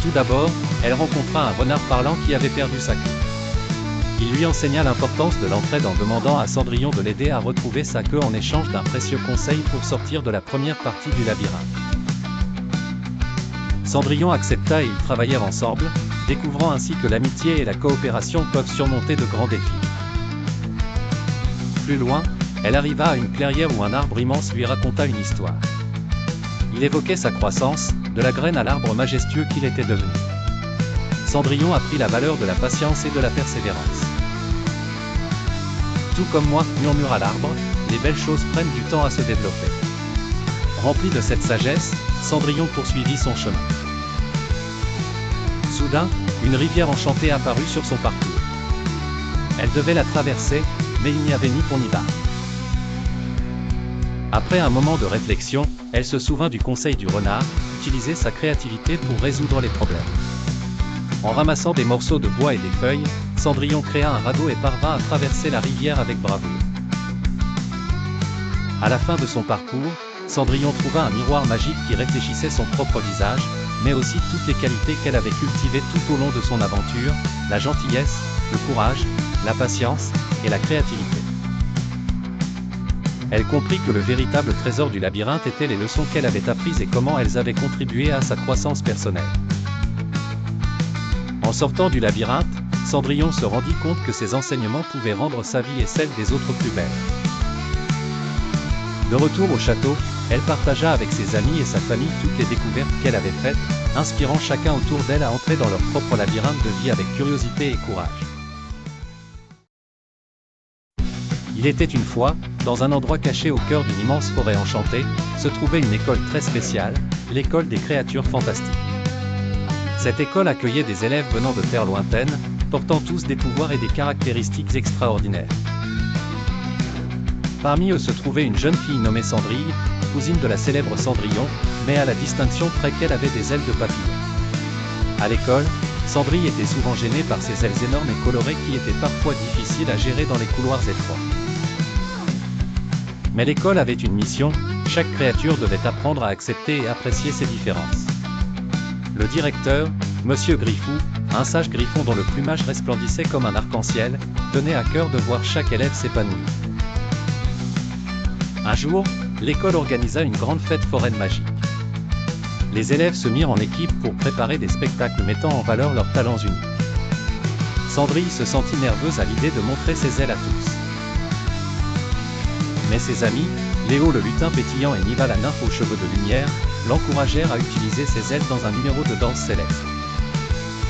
Tout d'abord, elle rencontra un renard parlant qui avait perdu sa queue. Il lui enseigna l'importance de l'entraide en demandant à Cendrillon de l'aider à retrouver sa queue en échange d'un précieux conseil pour sortir de la première partie du labyrinthe. Cendrillon accepta et ils travaillèrent ensemble, découvrant ainsi que l'amitié et la coopération peuvent surmonter de grands défis. Plus loin, elle arriva à une clairière où un arbre immense lui raconta une histoire. Il évoquait sa croissance, de la graine à l'arbre majestueux qu'il était devenu. Cendrillon apprit la valeur de la patience et de la persévérance. Tout comme moi, murmura l'arbre, les belles choses prennent du temps à se développer. Rempli de cette sagesse, Cendrillon poursuivit son chemin. Soudain, une rivière enchantée apparut sur son parcours. Elle devait la traverser, mais il n'y avait ni pont ni barque. Après un moment de réflexion, elle se souvint du conseil du renard, utiliser sa créativité pour résoudre les problèmes. En ramassant des morceaux de bois et des feuilles, Cendrillon créa un radeau et parvint à traverser la rivière avec bravoure. À la fin de son parcours, Cendrillon trouva un miroir magique qui réfléchissait son propre visage, mais aussi toutes les qualités qu'elle avait cultivées tout au long de son aventure, la gentillesse, le courage, la patience et la créativité. Elle comprit que le véritable trésor du labyrinthe était les leçons qu'elle avait apprises et comment elles avaient contribué à sa croissance personnelle. En sortant du labyrinthe, Cendrillon se rendit compte que ses enseignements pouvaient rendre sa vie et celle des autres plus belle. De retour au château, elle partagea avec ses amis et sa famille toutes les découvertes qu'elle avait faites, inspirant chacun autour d'elle à entrer dans leur propre labyrinthe de vie avec curiosité et courage. Il était une fois, dans un endroit caché au cœur d'une immense forêt enchantée, se trouvait une école très spéciale, l'école des créatures fantastiques. Cette école accueillait des élèves venant de terres lointaines, portant tous des pouvoirs et des caractéristiques extraordinaires. Parmi eux se trouvait une jeune fille nommée Cendrille, cousine de la célèbre Cendrillon, mais à la distinction près qu'elle avait des ailes de papillon. À l'école, Cendrille était souvent gênée par ses ailes énormes et colorées qui étaient parfois difficiles à gérer dans les couloirs étroits. Mais l'école avait une mission, chaque créature devait apprendre à accepter et apprécier ses différences. Le directeur, Monsieur Griffou, un sage griffon dont le plumage resplendissait comme un arc-en-ciel, tenait à cœur de voir chaque élève s'épanouir. Un jour, l'école organisa une grande fête foraine magique. Les élèves se mirent en équipe pour préparer des spectacles mettant en valeur leurs talents uniques. Cendrille se sentit nerveuse à l'idée de montrer ses ailes à tous. Mais ses amis, Léo le lutin pétillant et Niva la nymphe aux cheveux de lumière, l'encouragèrent à utiliser ses ailes dans un numéro de danse céleste.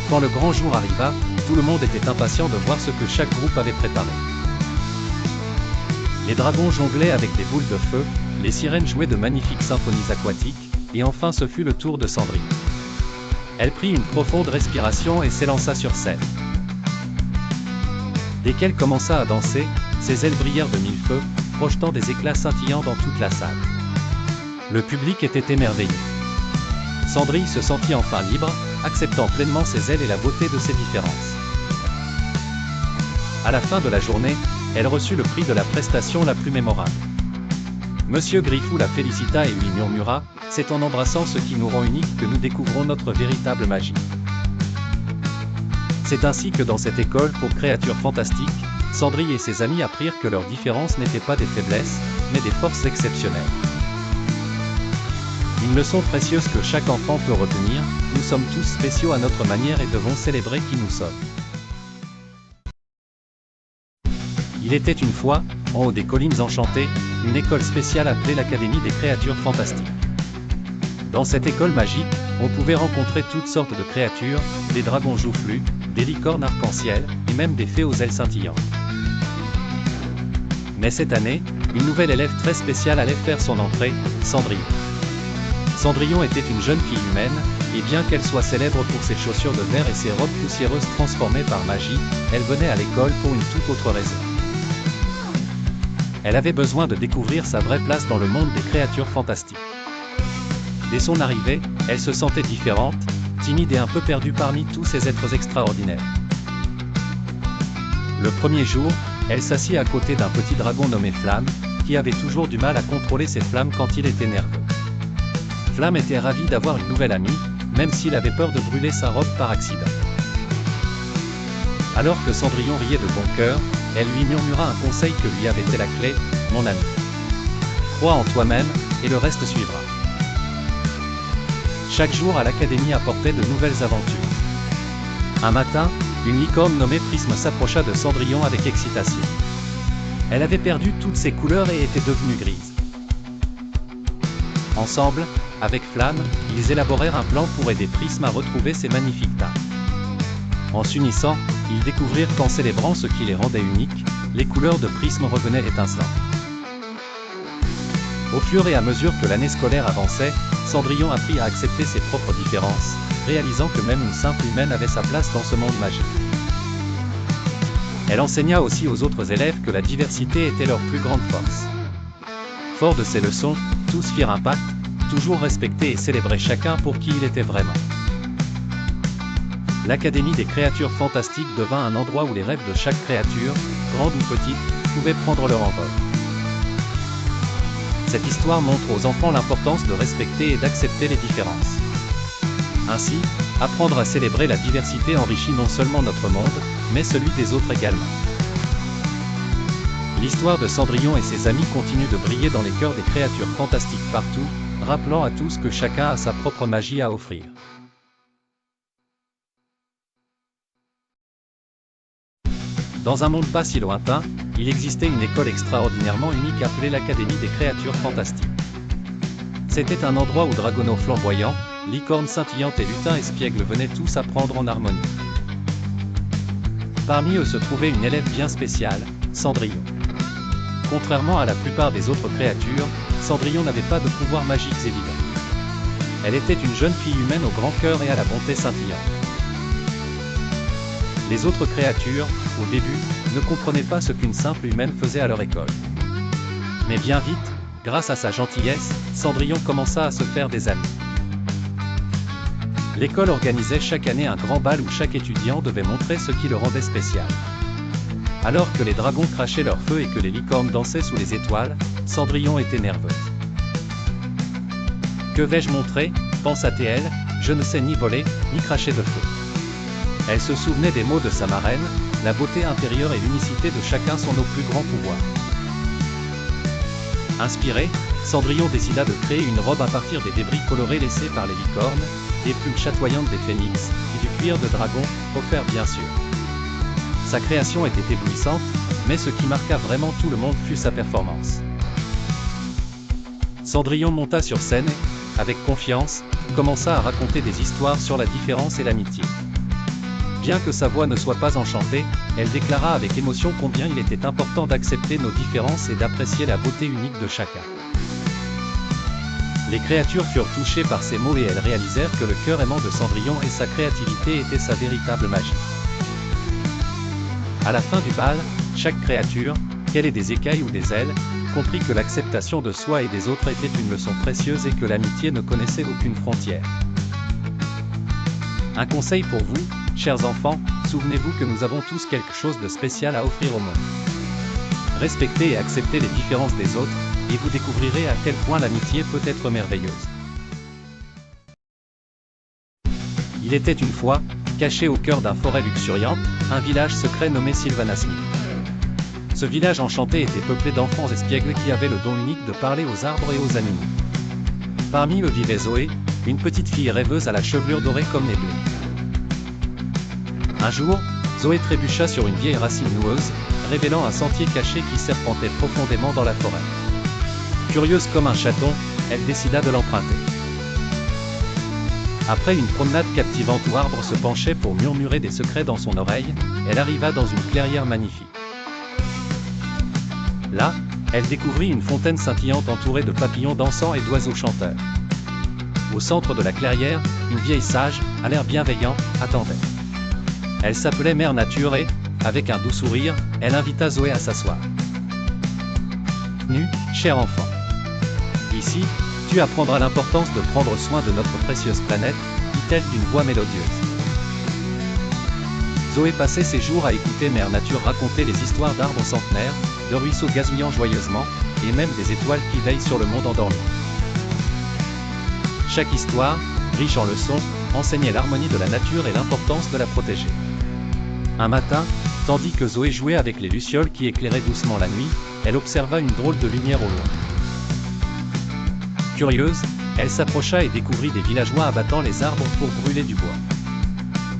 Quand le grand jour arriva, tout le monde était impatient de voir ce que chaque groupe avait préparé. Les dragons jonglaient avec des boules de feu, les sirènes jouaient de magnifiques symphonies aquatiques, et enfin ce fut le tour de Cendrille. Elle prit une profonde respiration et s'élança sur scène. Dès qu'elle commença à danser, ses ailes brillèrent de mille feux, projetant des éclats scintillants dans toute la salle. Le public était émerveillé. Cendrille se sentit enfin libre, acceptant pleinement ses ailes et la beauté de ses différences. À la fin de la journée, elle reçut le prix de la prestation la plus mémorable. Monsieur Griffou la félicita et lui murmura « C'est en embrassant ce qui nous rend uniques que nous découvrons notre véritable magie. » C'est ainsi que dans cette école pour créatures fantastiques, Cendrille et ses amis apprirent que leurs différences n'étaient pas des faiblesses, mais des forces exceptionnelles. Une leçon précieuse que chaque enfant peut retenir, nous sommes tous spéciaux à notre manière et devons célébrer qui nous sommes. Il était une fois, en haut des collines enchantées, une école spéciale appelée l'Académie des créatures fantastiques. Dans cette école magique, on pouvait rencontrer toutes sortes de créatures, des dragons joufflus, des licornes arc-en-ciel, et même des fées aux ailes scintillantes. Mais cette année, une nouvelle élève très spéciale allait faire son entrée, Cendrillon. Cendrillon était une jeune fille humaine, et bien qu'elle soit célèbre pour ses chaussures de verre et ses robes poussiéreuses transformées par magie, elle venait à l'école pour une toute autre raison. Elle avait besoin de découvrir sa vraie place dans le monde des créatures fantastiques. Dès son arrivée, elle se sentait différente, timide et un peu perdue parmi tous ces êtres extraordinaires. Le premier jour, elle s'assit à côté d'un petit dragon nommé Flamme, qui avait toujours du mal à contrôler ses flammes quand il était nerveux. Flamme était ravi d'avoir une nouvelle amie, même s'il avait peur de brûler sa robe par accident. Alors que Cendrillon riait de bon cœur, elle lui murmura un conseil que lui avait été la clé, « Mon ami, crois en toi-même, et le reste suivra. » Chaque jour à l'académie apportait de nouvelles aventures. Un matin, une licorne nommée Prisme s'approcha de Cendrillon avec excitation. Elle avait perdu toutes ses couleurs et était devenue grise. Ensemble, avec Flamme, ils élaborèrent un plan pour aider Prisme à retrouver ses magnifiques teintes. En s'unissant, ils découvrirent qu'en célébrant ce qui les rendait uniques, les couleurs de Prisme revenaient étincelantes. Au fur et à mesure que l'année scolaire avançait, Cendrillon apprit à accepter ses propres différences, réalisant que même une simple humaine avait sa place dans ce monde magique. Elle enseigna aussi aux autres élèves que la diversité était leur plus grande force. Fort de ces leçons, tous firent un pacte, toujours respecter et célébrer chacun pour qui il était vraiment. L'Académie des créatures fantastiques devint un endroit où les rêves de chaque créature, grande ou petite, pouvaient prendre leur envol. Cette histoire montre aux enfants l'importance de respecter et d'accepter les différences. Ainsi, apprendre à célébrer la diversité enrichit non seulement notre monde, mais celui des autres également. L'histoire de Cendrillon et ses amis continue de briller dans les cœurs des créatures fantastiques partout, rappelant à tous que chacun a sa propre magie à offrir. Dans un monde pas si lointain, il existait une école extraordinairement unique appelée l'Académie des créatures fantastiques. C'était un endroit où dragons flamboyants, licornes scintillantes et lutins espiègles venaient tous apprendre en harmonie. Parmi eux se trouvait une élève bien spéciale, Cendrillon. Contrairement à la plupart des autres créatures, Cendrillon n'avait pas de pouvoirs magiques évidents. Elle était une jeune fille humaine au grand cœur et à la bonté scintillante. Les autres créatures, au début, ne comprenaient pas ce qu'une simple humaine faisait à leur école. Mais bien vite, grâce à sa gentillesse, Cendrillon commença à se faire des amis. L'école organisait chaque année un grand bal où chaque étudiant devait montrer ce qui le rendait spécial. Alors que les dragons crachaient leur feu et que les licornes dansaient sous les étoiles, Cendrillon était nerveuse. Que vais-je montrer, pensa-t-elle, je ne sais ni voler, ni cracher de feu. Elle se souvenait des mots de sa marraine, la beauté intérieure et l'unicité de chacun sont nos plus grands pouvoirs. Inspirée, Cendrillon décida de créer une robe à partir des débris colorés laissés par les licornes, des plumes chatoyantes des phénix, et du cuir de dragon, offert bien sûr. Sa création était éblouissante, mais ce qui marqua vraiment tout le monde fut sa performance. Cendrillon monta sur scène et, avec confiance, commença à raconter des histoires sur la différence et l'amitié. Bien que sa voix ne soit pas enchantée, elle déclara avec émotion combien il était important d'accepter nos différences et d'apprécier la beauté unique de chacun. Les créatures furent touchées par ces mots et elles réalisèrent que le cœur aimant de Cendrillon et sa créativité étaient sa véritable magie. À la fin du bal, chaque créature, qu'elle ait des écailles ou des ailes, comprit que l'acceptation de soi et des autres était une leçon précieuse et que l'amitié ne connaissait aucune frontière. Un conseil pour vous, chers enfants, souvenez-vous que nous avons tous quelque chose de spécial à offrir au monde. Respectez et acceptez les différences des autres, et vous découvrirez à quel point l'amitié peut être merveilleuse. Il était une fois, caché au cœur d'une forêt luxuriante, un village secret nommé Sylvanasmith. Ce village enchanté était peuplé d'enfants espiègles qui avaient le don unique de parler aux arbres et aux animaux. Parmi eux vivait Zoé, une petite fille rêveuse à la chevelure dorée comme les bleus. Un jour, Zoé trébucha sur une vieille racine noueuse, révélant un sentier caché qui serpentait profondément dans la forêt. Curieuse comme un chaton, elle décida de l'emprunter. Après une promenade captivante où arbre se penchait pour murmurer des secrets dans son oreille, elle arriva dans une clairière magnifique. Là, elle découvrit une fontaine scintillante entourée de papillons dansants et d'oiseaux chanteurs. Au centre de la clairière, une vieille sage, à l'air bienveillant, attendait. Elle s'appelait Mère Nature et, avec un doux sourire, elle invita Zoé à s'asseoir. « Nu, cher enfant. Ici, tu apprendras l'importance de prendre soin de notre précieuse planète, dit-elle d'une voix mélodieuse. » Zoé passait ses jours à écouter Mère Nature raconter les histoires d'arbres centenaires, de ruisseaux gazouillant joyeusement, et même des étoiles qui veillent sur le monde endormi. Chaque histoire, riche en leçons, enseignait l'harmonie de la nature et l'importance de la protéger. Un matin, tandis que Zoé jouait avec les lucioles qui éclairaient doucement la nuit, elle observa une drôle de lumière au loin. Curieuse, elle s'approcha et découvrit des villageois abattant les arbres pour brûler du bois.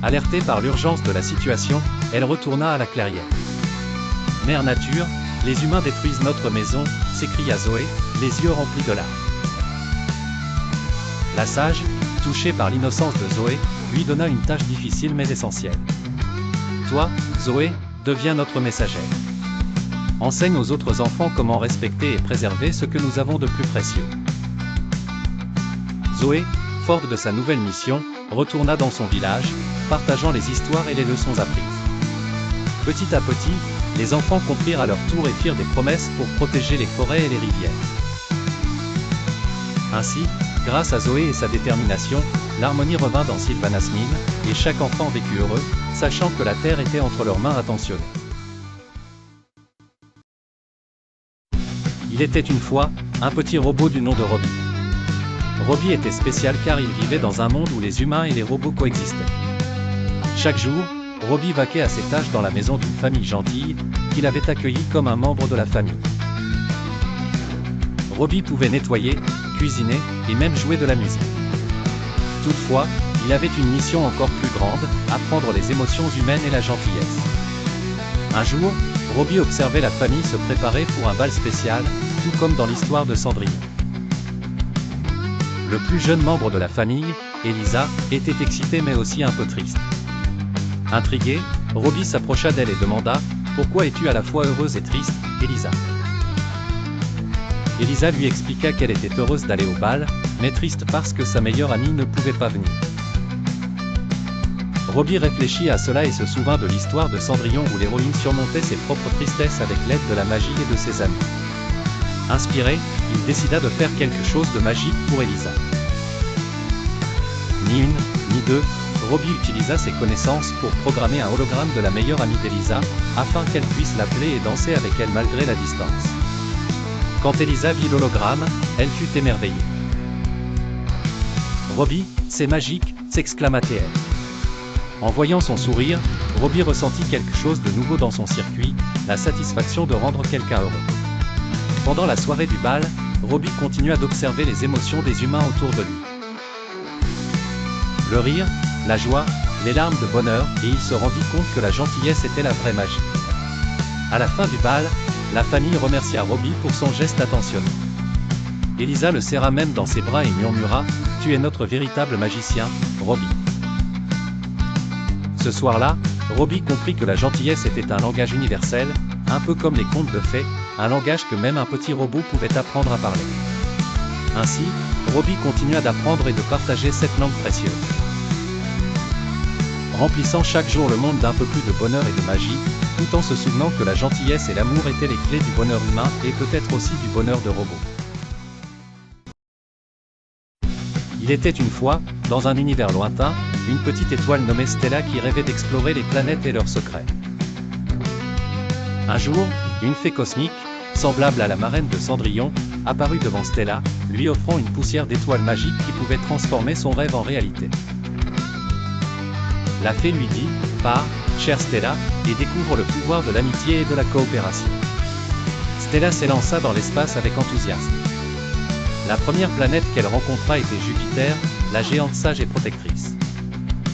Alertée par l'urgence de la situation, elle retourna à la clairière. « Mère Nature, les humains détruisent notre maison !» s'écria Zoé, les yeux remplis de larmes. La sage, touchée par l'innocence de Zoé, lui donna une tâche difficile mais essentielle. « Toi, Zoé, deviens notre messagère. Enseigne aux autres enfants comment respecter et préserver ce que nous avons de plus précieux. » Zoé, forte de sa nouvelle mission, retourna dans son village, partageant les histoires et les leçons apprises. Petit à petit, les enfants comprirent à leur tour et firent des promesses pour protéger les forêts et les rivières. Ainsi, grâce à Zoé et sa détermination, l'harmonie revint dans Sylvanasmith, et chaque enfant vécut heureux, sachant que la terre était entre leurs mains attentionnées. Il était une fois, un petit robot du nom de Robbie. Robbie était spécial car il vivait dans un monde où les humains et les robots coexistaient. Chaque jour, Robbie vaquait à ses tâches dans la maison d'une famille gentille, qu'il avait accueillie comme un membre de la famille. Robbie pouvait nettoyer, cuisiner, et même jouer de la musique. Toutefois, il avait une mission encore plus grande, apprendre les émotions humaines et la gentillesse. Un jour, Robbie observait la famille se préparer pour un bal spécial, tout comme dans l'histoire de Cendrillon. Le plus jeune membre de la famille, Elisa, était excitée mais aussi un peu triste. Intrigué, Robbie s'approcha d'elle et demanda « Pourquoi es-tu à la fois heureuse et triste, Elisa ?» Elisa lui expliqua qu'elle était heureuse d'aller au bal, mais triste parce que sa meilleure amie ne pouvait pas venir. Robbie réfléchit à cela et se souvint de l'histoire de Cendrillon où l'héroïne surmontait ses propres tristesses avec l'aide de la magie et de ses amis. Inspiré, il décida de faire quelque chose de magique pour Elisa. Ni une, ni deux, Robbie utilisa ses connaissances pour programmer un hologramme de la meilleure amie d'Elisa, afin qu'elle puisse l'appeler et danser avec elle malgré la distance. Quand Elisa vit l'hologramme, elle fut émerveillée. « Robbie, c'est magique !» s'exclama-t-elle. En voyant son sourire, Robbie ressentit quelque chose de nouveau dans son circuit, la satisfaction de rendre quelqu'un heureux. Pendant la soirée du bal, Robbie continua d'observer les émotions des humains autour de lui. Le rire, la joie, les larmes de bonheur, et il se rendit compte que la gentillesse était la vraie magie. À la fin du bal, la famille remercia Robbie pour son geste attentionné. Elisa le serra même dans ses bras et murmura « Tu es notre véritable magicien, Robbie ». Ce soir-là, Robbie comprit que la gentillesse était un langage universel, un peu comme les contes de fées, un langage que même un petit robot pouvait apprendre à parler. Ainsi, Robbie continua d'apprendre et de partager cette langue précieuse. Remplissant chaque jour le monde d'un peu plus de bonheur et de magie, tout en se souvenant que la gentillesse et l'amour étaient les clés du bonheur humain et peut-être aussi du bonheur de robot. Il était une fois, dans un univers lointain, une petite étoile nommée Stella qui rêvait d'explorer les planètes et leurs secrets. Un jour, une fée cosmique, semblable à la marraine de Cendrillon, apparut devant Stella, lui offrant une poussière d'étoiles magiques qui pouvait transformer son rêve en réalité. La fée lui dit « Pars, chère Stella, et découvre le pouvoir de l'amitié et de la coopération. » Stella s'élança dans l'espace avec enthousiasme. La première planète qu'elle rencontra était Jupiter, la géante sage et protectrice.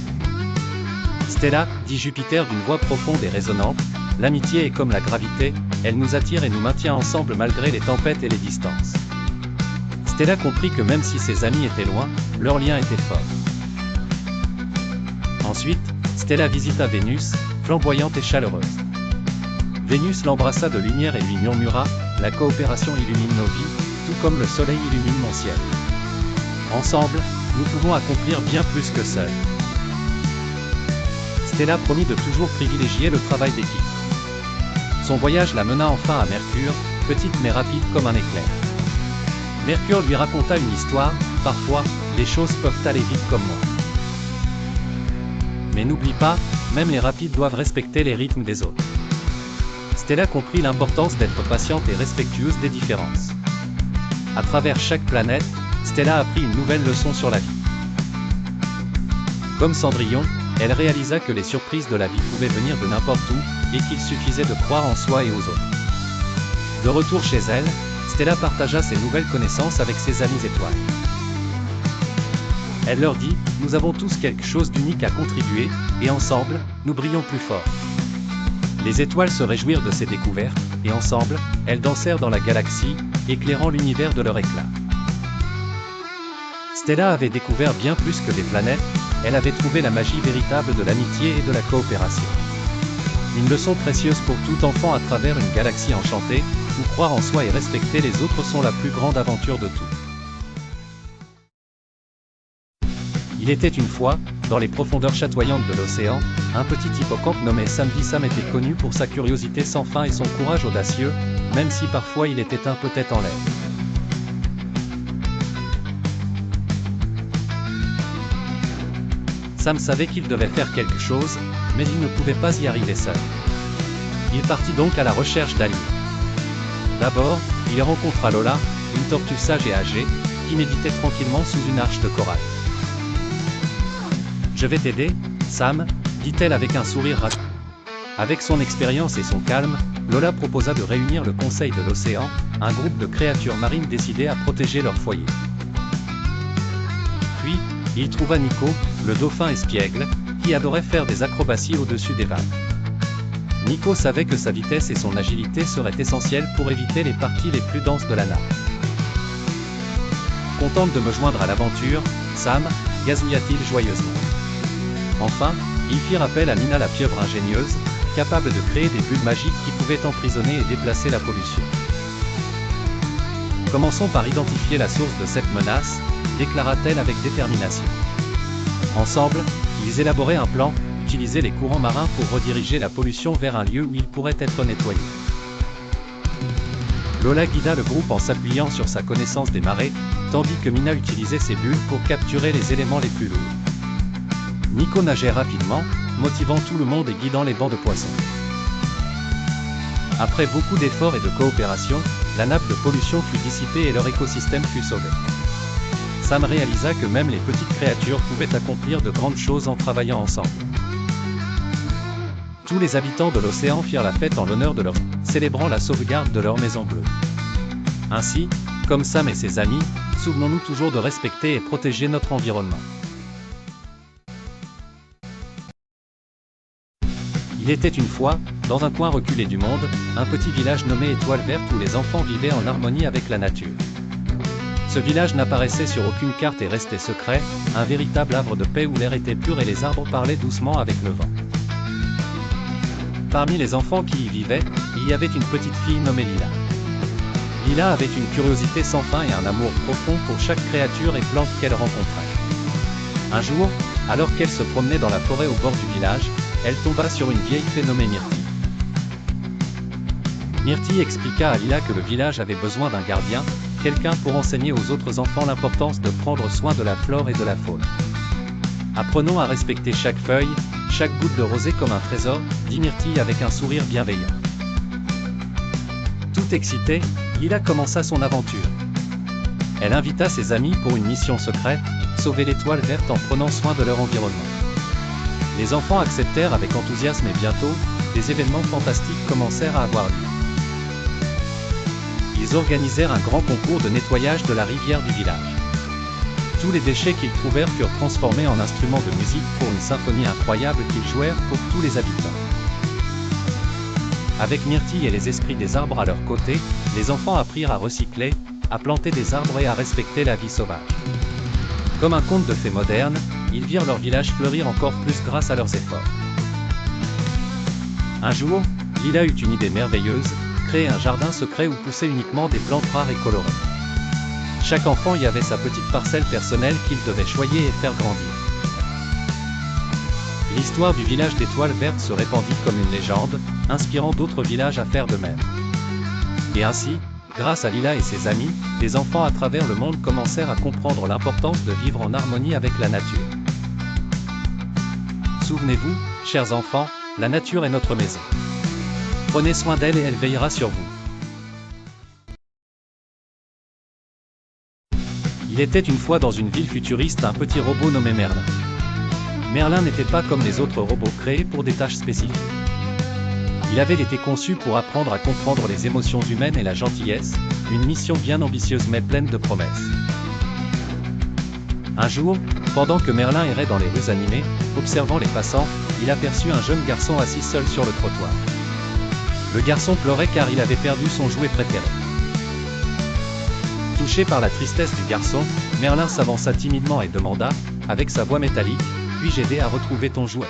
« Stella, dit Jupiter d'une voix profonde et résonnante, l'amitié est comme la gravité, elle nous attire et nous maintient ensemble malgré les tempêtes et les distances. » Stella comprit que même si ses amis étaient loin, leur lien était fort. Ensuite, Stella visita Vénus, flamboyante et chaleureuse. Vénus l'embrassa de lumière et lui murmura « La coopération illumine nos vies, tout comme le soleil illumine mon ciel. Ensemble, nous pouvons accomplir bien plus que seuls. » Stella promit de toujours privilégier le travail d'équipe. Son voyage la mena enfin à Mercure, petite mais rapide comme un éclair. Mercure lui raconta une histoire, parfois, les choses peuvent aller vite comme moi. Mais n'oublie pas, même les rapides doivent respecter les rythmes des autres. Stella comprit l'importance d'être patiente et respectueuse des différences. À travers chaque planète, Stella apprit une nouvelle leçon sur la vie. Comme Cendrillon, elle réalisa que les surprises de la vie pouvaient venir de n'importe où, et qu'il suffisait de croire en soi et aux autres. De retour chez elle, Stella partagea ses nouvelles connaissances avec ses amis étoiles. Elle leur dit « Nous avons tous quelque chose d'unique à contribuer, et ensemble, nous brillons plus fort. » Les étoiles se réjouirent de ces découvertes, et ensemble, elles dansèrent dans la galaxie, éclairant l'univers de leur éclat. Stella avait découvert bien plus que des planètes, elle avait trouvé la magie véritable de l'amitié et de la coopération. Une leçon précieuse pour tout enfant à travers une galaxie enchantée, où croire en soi et respecter les autres sont la plus grande aventure de tout. Il était une fois, dans les profondeurs chatoyantes de l'océan, un petit hippocampe nommé Samedi Sam était connu pour sa curiosité sans fin et son courage audacieux, même si parfois il était un peu tête en l'air. Sam savait qu'il devait faire quelque chose, mais il ne pouvait pas y arriver seul. Il partit donc à la recherche d'alliés. D'abord, il rencontra Lola, une tortue sage et âgée, qui méditait tranquillement sous une arche de corail. « Je vais t'aider, Sam », dit-elle avec un sourire rassurant. Avec son expérience et son calme, Lola proposa de réunir le Conseil de l'Océan, un groupe de créatures marines décidées à protéger leur foyer. Puis, il trouva Nico, le dauphin espiègle, qui adorait faire des acrobaties au-dessus des vagues. Nico savait que sa vitesse et son agilité seraient essentielles pour éviter les parties les plus denses de la nappe. « Contente de me joindre à l'aventure, Sam », gazouilla-t-il joyeusement. Enfin, ils firent appel à Nina la pieuvre ingénieuse, capable de créer des bulles magiques qui pouvaient emprisonner et déplacer la pollution. « Commençons par identifier la source de cette menace », déclara-t-elle avec détermination. Ensemble, ils élaboraient un plan, utiliser les courants marins pour rediriger la pollution vers un lieu où il pourrait être nettoyé. Lola guida le groupe en s'appuyant sur sa connaissance des marées, tandis que Mina utilisait ses bulles pour capturer les éléments les plus lourds. Nico nageait rapidement, motivant tout le monde et guidant les bancs de poissons. Après beaucoup d'efforts et de coopération, la nappe de pollution fut dissipée et leur écosystème fut sauvé. Sam réalisa que même les petites créatures pouvaient accomplir de grandes choses en travaillant ensemble. Tous les habitants de l'océan firent la fête en l'honneur de leur, célébrant la sauvegarde de leur maison bleue. Ainsi, comme Sam et ses amis, souvenons-nous toujours de respecter et protéger notre environnement. Il était une fois, dans un coin reculé du monde, un petit village nommé Étoile Verte où les enfants vivaient en harmonie avec la nature. Ce village n'apparaissait sur aucune carte et restait secret, un véritable havre de paix où l'air était pur et les arbres parlaient doucement avec le vent. Parmi les enfants qui y vivaient, il y avait une petite fille nommée Lila. Lila avait une curiosité sans fin et un amour profond pour chaque créature et plante qu'elle rencontrait. Un jour, alors qu'elle se promenait dans la forêt au bord du village, elle tomba sur une vieille fée nommée Myrtille. Myrtille expliqua à Lila que le village avait besoin d'un gardien, quelqu'un pour enseigner aux autres enfants l'importance de prendre soin de la flore et de la faune. Apprenons à respecter chaque feuille, chaque goutte de rosée comme un trésor, dit Myrtille avec un sourire bienveillant. Tout excitée, Lila commença son aventure. Elle invita ses amis pour une mission secrète, sauver l'étoile verte en prenant soin de leur environnement. Les enfants acceptèrent avec enthousiasme et bientôt, des événements fantastiques commencèrent à avoir lieu. Ils organisèrent un grand concours de nettoyage de la rivière du village. Tous les déchets qu'ils trouvèrent furent transformés en instruments de musique pour une symphonie incroyable qu'ils jouèrent pour tous les habitants. Avec Myrtille et les esprits des arbres à leur côté, les enfants apprirent à recycler, à planter des arbres et à respecter la vie sauvage. Comme un conte de fées moderne, ils virent leur village fleurir encore plus grâce à leurs efforts. Un jour, Lila eut une idée merveilleuse, créer un jardin secret où poussaient uniquement des plantes rares et colorées. Chaque enfant y avait sa petite parcelle personnelle qu'il devait choyer et faire grandir. L'histoire du village d'Étoile Verte se répandit comme une légende, inspirant d'autres villages à faire de même. Et ainsi, grâce à Lila et ses amis, les enfants à travers le monde commencèrent à comprendre l'importance de vivre en harmonie avec la nature. Souvenez-vous, chers enfants, la nature est notre maison. Prenez soin d'elle et elle veillera sur vous. Il était une fois dans une ville futuriste un petit robot nommé Merlin. Merlin n'était pas comme les autres robots créés pour des tâches spécifiques. Il avait été conçu pour apprendre à comprendre les émotions humaines et la gentillesse, une mission bien ambitieuse mais pleine de promesses. Un jour, pendant que Merlin errait dans les rues animées, observant les passants, il aperçut un jeune garçon assis seul sur le trottoir. Le garçon pleurait car il avait perdu son jouet préféré. Touché par la tristesse du garçon, Merlin s'avança timidement et demanda, avec sa voix métallique, « Puis-je aider à retrouver ton jouet ?»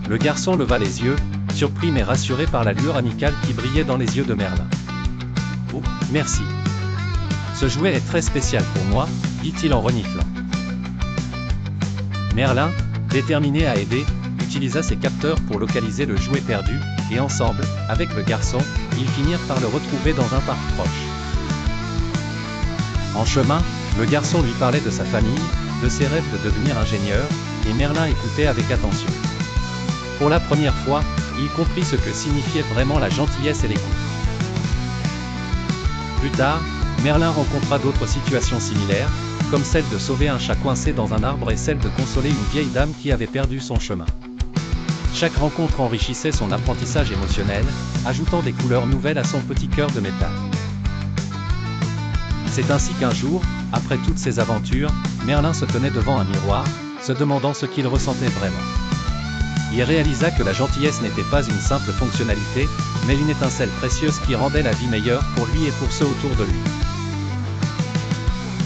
Le garçon leva les yeux, surpris mais rassuré par la lueur amicale qui brillait dans les yeux de Merlin. « Oh, merci. Ce jouet est très spécial pour moi, » dit-il en reniflant. Merlin, déterminé à aider, utilisa ses capteurs pour localiser le jouet perdu, et ensemble, avec le garçon, ils finirent par le retrouver dans un parc proche. En chemin, le garçon lui parlait de sa famille, de ses rêves de devenir ingénieur, et Merlin écoutait avec attention. Pour la première fois, il comprit ce que signifiait vraiment la gentillesse et l'écoute. Plus tard, Merlin rencontra d'autres situations similaires, comme celle de sauver un chat coincé dans un arbre et celle de consoler une vieille dame qui avait perdu son chemin. Chaque rencontre enrichissait son apprentissage émotionnel, ajoutant des couleurs nouvelles à son petit cœur de métal. C'est ainsi qu'un jour, après toutes ces aventures, Merlin se tenait devant un miroir, se demandant ce qu'il ressentait vraiment. Il réalisa que la gentillesse n'était pas une simple fonctionnalité, mais une étincelle précieuse qui rendait la vie meilleure pour lui et pour ceux autour de lui.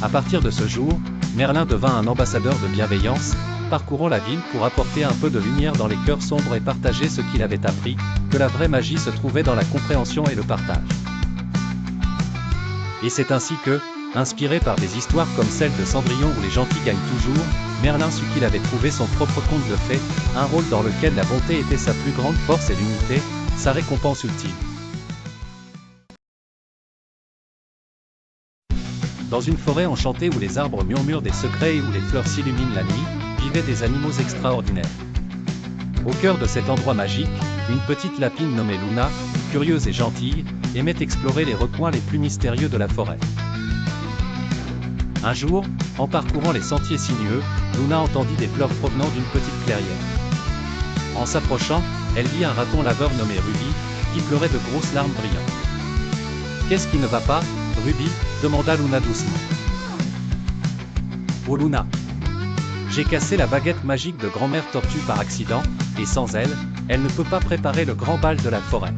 À partir de ce jour, Merlin devint un ambassadeur de bienveillance, parcourant la ville pour apporter un peu de lumière dans les cœurs sombres et partager ce qu'il avait appris, que la vraie magie se trouvait dans la compréhension et le partage. Et c'est ainsi que, inspiré par des histoires comme celle de Cendrillon où les gentils gagnent toujours, Merlin sut qu'il avait trouvé son propre conte de fées, un rôle dans lequel la bonté était sa plus grande force et l'unité, sa récompense ultime. Dans une forêt enchantée où les arbres murmurent des secrets et où les fleurs s'illuminent la nuit, vivaient des animaux extraordinaires. Au cœur de cet endroit magique, une petite lapine nommée Luna, curieuse et gentille, aimait explorer les recoins les plus mystérieux de la forêt. Un jour, en parcourant les sentiers sinueux, Luna entendit des pleurs provenant d'une petite clairière. En s'approchant, elle vit un raton laveur nommé Ruby, qui pleurait de grosses larmes brillantes. « Qu'est-ce qui ne va pas, Ruby ?» demanda Luna doucement. « Oh Luna, j'ai cassé la baguette magique de grand-mère Tortue par accident, et sans elle, elle ne peut pas préparer le grand bal de la forêt.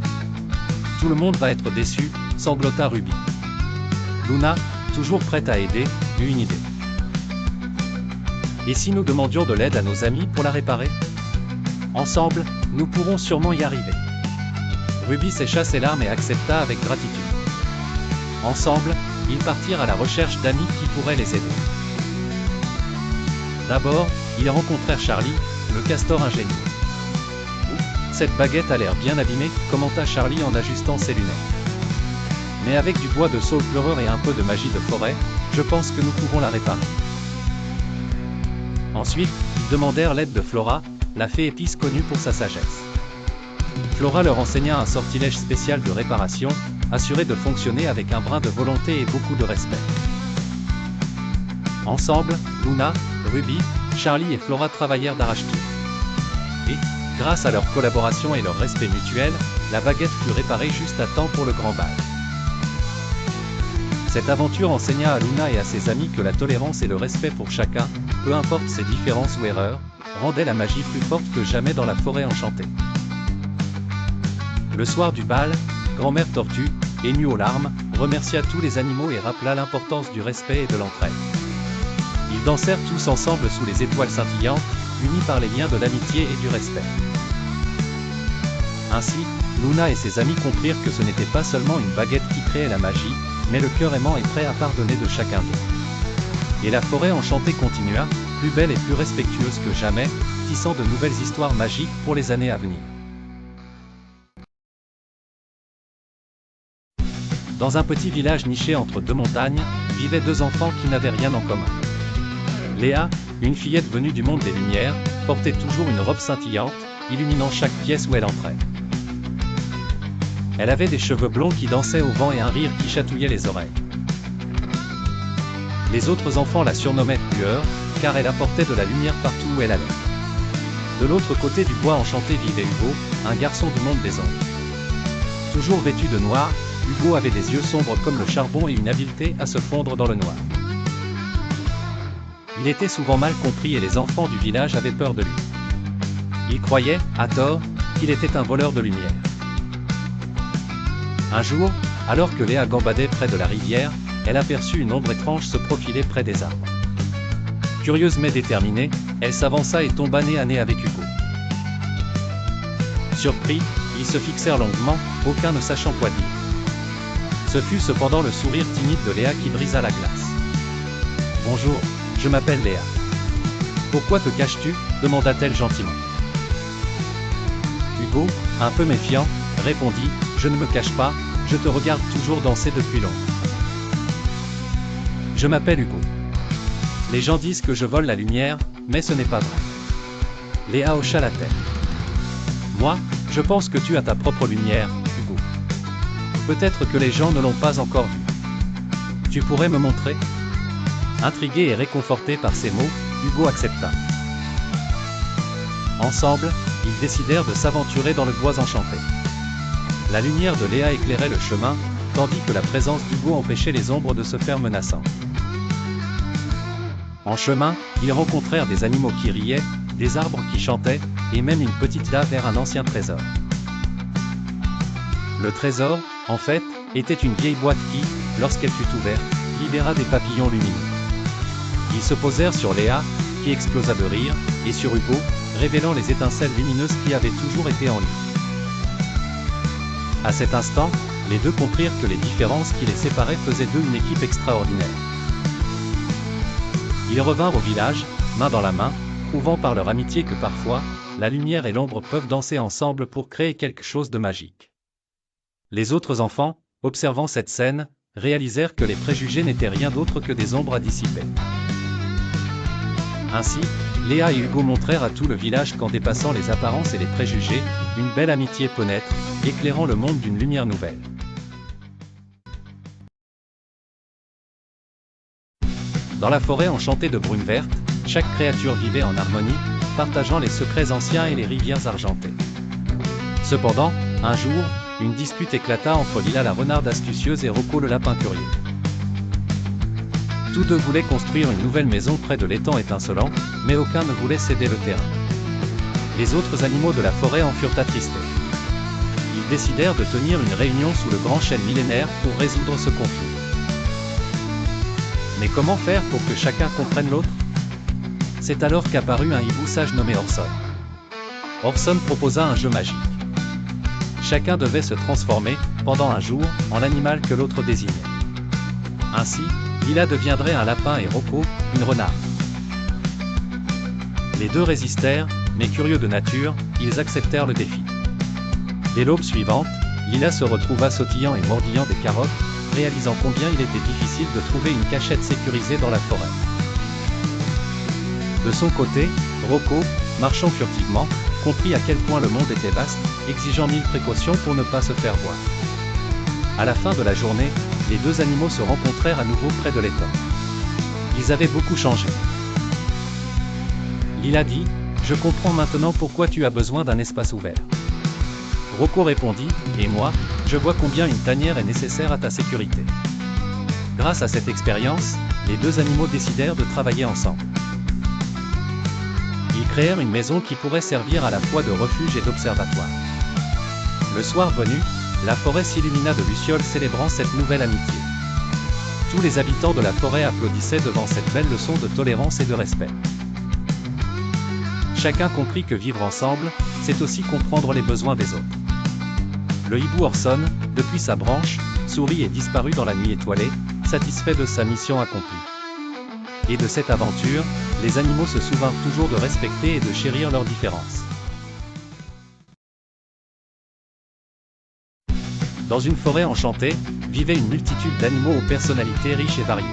Tout le monde va être déçu, sanglota Ruby. » Luna, toujours prête à aider, eut une idée. « Et si nous demandions de l'aide à nos amis pour la réparer ? Ensemble, nous pourrons sûrement y arriver. » Ruby sécha ses larmes et accepta avec gratitude. Ensemble, ils partirent à la recherche d'amis qui pourraient les aider. D'abord, ils rencontrèrent Charlie, le castor ingénieux. « Cette baguette a l'air bien abîmée, » commenta Charlie en ajustant ses lunettes. « Mais avec du bois de saule pleureur et un peu de magie de forêt, je pense que nous pouvons la réparer. » Ensuite, ils demandèrent l'aide de Flora, la fée épice connue pour sa sagesse. Flora leur enseigna un sortilège spécial de réparation, assuré de fonctionner avec un brin de volonté et beaucoup de respect. Ensemble, Luna, Ruby, Charlie et Flora travaillèrent d'arrache-pied. Et, grâce à leur collaboration et leur respect mutuel, la baguette fut réparée juste à temps pour le grand bal. Cette aventure enseigna à Luna et à ses amis que la tolérance et le respect pour chacun, peu importe ses différences ou erreurs, rendaient la magie plus forte que jamais dans la forêt enchantée. Le soir du bal, grand-mère Tortue, émue aux larmes, remercia tous les animaux et rappela l'importance du respect et de l'entraide. Ils dansèrent tous ensemble sous les étoiles scintillantes, unis par les liens de l'amitié et du respect. Ainsi, Luna et ses amis comprirent que ce n'était pas seulement une baguette qui créait la magie, mais le cœur aimant et prêt à pardonner de chacun d'eux. Et la forêt enchantée continua, plus belle et plus respectueuse que jamais, tissant de nouvelles histoires magiques pour les années à venir. Dans un petit village niché entre deux montagnes, vivaient deux enfants qui n'avaient rien en commun. Léa, une fillette venue du monde des Lumières, portait toujours une robe scintillante, illuminant chaque pièce où elle entrait. Elle avait des cheveux blonds qui dansaient au vent et un rire qui chatouillait les oreilles. Les autres enfants la surnommaient Lueur, car elle apportait de la lumière partout où elle allait. De l'autre côté du bois enchanté vivait Hugo, un garçon du monde des ombres. Toujours vêtu de noir, Hugo avait des yeux sombres comme le charbon et une habileté à se fondre dans le noir. Il était souvent mal compris et les enfants du village avaient peur de lui. Ils croyaient, à tort, qu'il était un voleur de lumière. Un jour, alors que Léa gambadait près de la rivière, elle aperçut une ombre étrange se profiler près des arbres. Curieuse mais déterminée, elle s'avança et tomba nez à nez avec Hugo. Surpris, ils se fixèrent longuement, aucun ne sachant quoi dire. Ce fut cependant le sourire timide de Léa qui brisa la glace. « Bonjour, je m'appelle Léa. »« Pourquoi te caches-tu » demanda-t-elle gentiment. Hugo, un peu méfiant, répondit « Je ne me cache pas, je te regarde toujours danser depuis longtemps. »« Je m'appelle Hugo. Les gens disent que je vole la lumière, mais ce n'est pas vrai. » Léa hocha la tête. « Moi, je pense que tu as ta propre lumière, Hugo. Peut-être que les gens ne l'ont pas encore vue. » Tu pourrais me montrer ? Intrigué et réconforté par ces mots, Hugo accepta. Ensemble, ils décidèrent de s'aventurer dans le bois enchanté. La lumière de Léa éclairait le chemin, tandis que la présence d'Hugo empêchait les ombres de se faire menaçantes. En chemin, ils rencontrèrent des animaux qui riaient, des arbres qui chantaient, et même une petite lave vers un ancien trésor. Le trésor, en fait, était une vieille boîte qui, lorsqu'elle fut ouverte, libéra des papillons lumineux. Ils se posèrent sur Léa, qui explosa de rire, et sur Hugo, révélant les étincelles lumineuses qui avaient toujours été en lui. À cet instant, les deux comprirent que les différences qui les séparaient faisaient d'eux une équipe extraordinaire. Ils revinrent au village, main dans la main, prouvant par leur amitié que parfois, la lumière et l'ombre peuvent danser ensemble pour créer quelque chose de magique. Les autres enfants, observant cette scène, réalisèrent que les préjugés n'étaient rien d'autre que des ombres à dissiper. Ainsi, Léa et Hugo montrèrent à tout le village qu'en dépassant les apparences et les préjugés, une belle amitié peut naître, éclairant le monde d'une lumière nouvelle. Dans la forêt enchantée de brume verte, chaque créature vivait en harmonie, partageant les secrets anciens et les rivières argentées. Cependant, un jour, une dispute éclata entre Lila la renarde astucieuse et Rocco le lapin curieux. Tous deux voulaient construire une nouvelle maison près de l'étang étincelant, mais aucun ne voulait céder le terrain. Les autres animaux de la forêt en furent attristés. Ils décidèrent de tenir une réunion sous le grand chêne millénaire pour résoudre ce conflit. Mais comment faire pour que chacun comprenne l'autre ? C'est alors qu'apparut un hibou sage nommé Orson. Orson proposa un jeu magique. Chacun devait se transformer, pendant un jour, en l'animal que l'autre désignait. Ainsi, Lila deviendrait un lapin et Rocco, une renarde. Les deux résistèrent, mais curieux de nature, ils acceptèrent le défi. Dès l'aube suivante, Lila se retrouva sautillant et mordillant des carottes, réalisant combien il était difficile de trouver une cachette sécurisée dans la forêt. De son côté, Rocco, marchant furtivement, comprit à quel point le monde était vaste, exigeant 1000 précautions pour ne pas se faire voir. À la fin de la journée, les deux animaux se rencontrèrent à nouveau près de l'étang. Ils avaient beaucoup changé. Lila dit : « Je comprends maintenant pourquoi tu as besoin d'un espace ouvert. » Rocco répondit : « Et moi, je vois combien une tanière est nécessaire à ta sécurité. » Grâce à cette expérience, les deux animaux décidèrent de travailler ensemble. Ils créèrent une maison qui pourrait servir à la fois de refuge et d'observatoire. Le soir venu, la forêt s'illumina de lucioles célébrant cette nouvelle amitié. Tous les habitants de la forêt applaudissaient devant cette belle leçon de tolérance et de respect. Chacun comprit que vivre ensemble, c'est aussi comprendre les besoins des autres. Le hibou Orson, depuis sa branche, sourit et disparut dans la nuit étoilée, satisfait de sa mission accomplie. Et de cette aventure, les animaux se souvinrent toujours de respecter et de chérir leurs différences. Dans une forêt enchantée, vivait une multitude d'animaux aux personnalités riches et variées.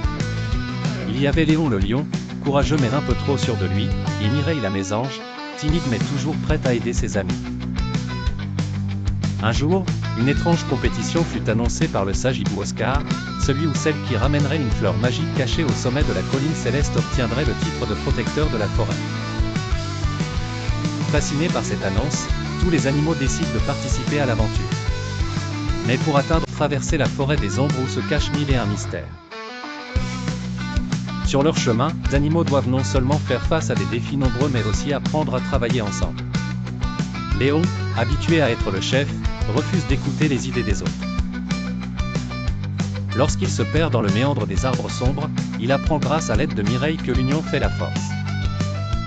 Il y avait Léon le lion, courageux mais un peu trop sûr de lui, et Mireille la mésange, timide mais toujours prête à aider ses amis. Un jour, une étrange compétition fut annoncée par le sage hibou Oscar, celui ou celle qui ramènerait une fleur magique cachée au sommet de la colline céleste obtiendrait le titre de protecteur de la forêt. Fascinés par cette annonce, tous les animaux décident de participer à l'aventure. Mais pour atteindre, traverser la forêt des ombres où se cachent 1001 mystères. Sur leur chemin, les animaux doivent non seulement faire face à des défis nombreux mais aussi apprendre à travailler ensemble. Léon, habitué à être le chef, refuse d'écouter les idées des autres. Lorsqu'il se perd dans le méandre des arbres sombres, il apprend grâce à l'aide de Mireille que l'union fait la force.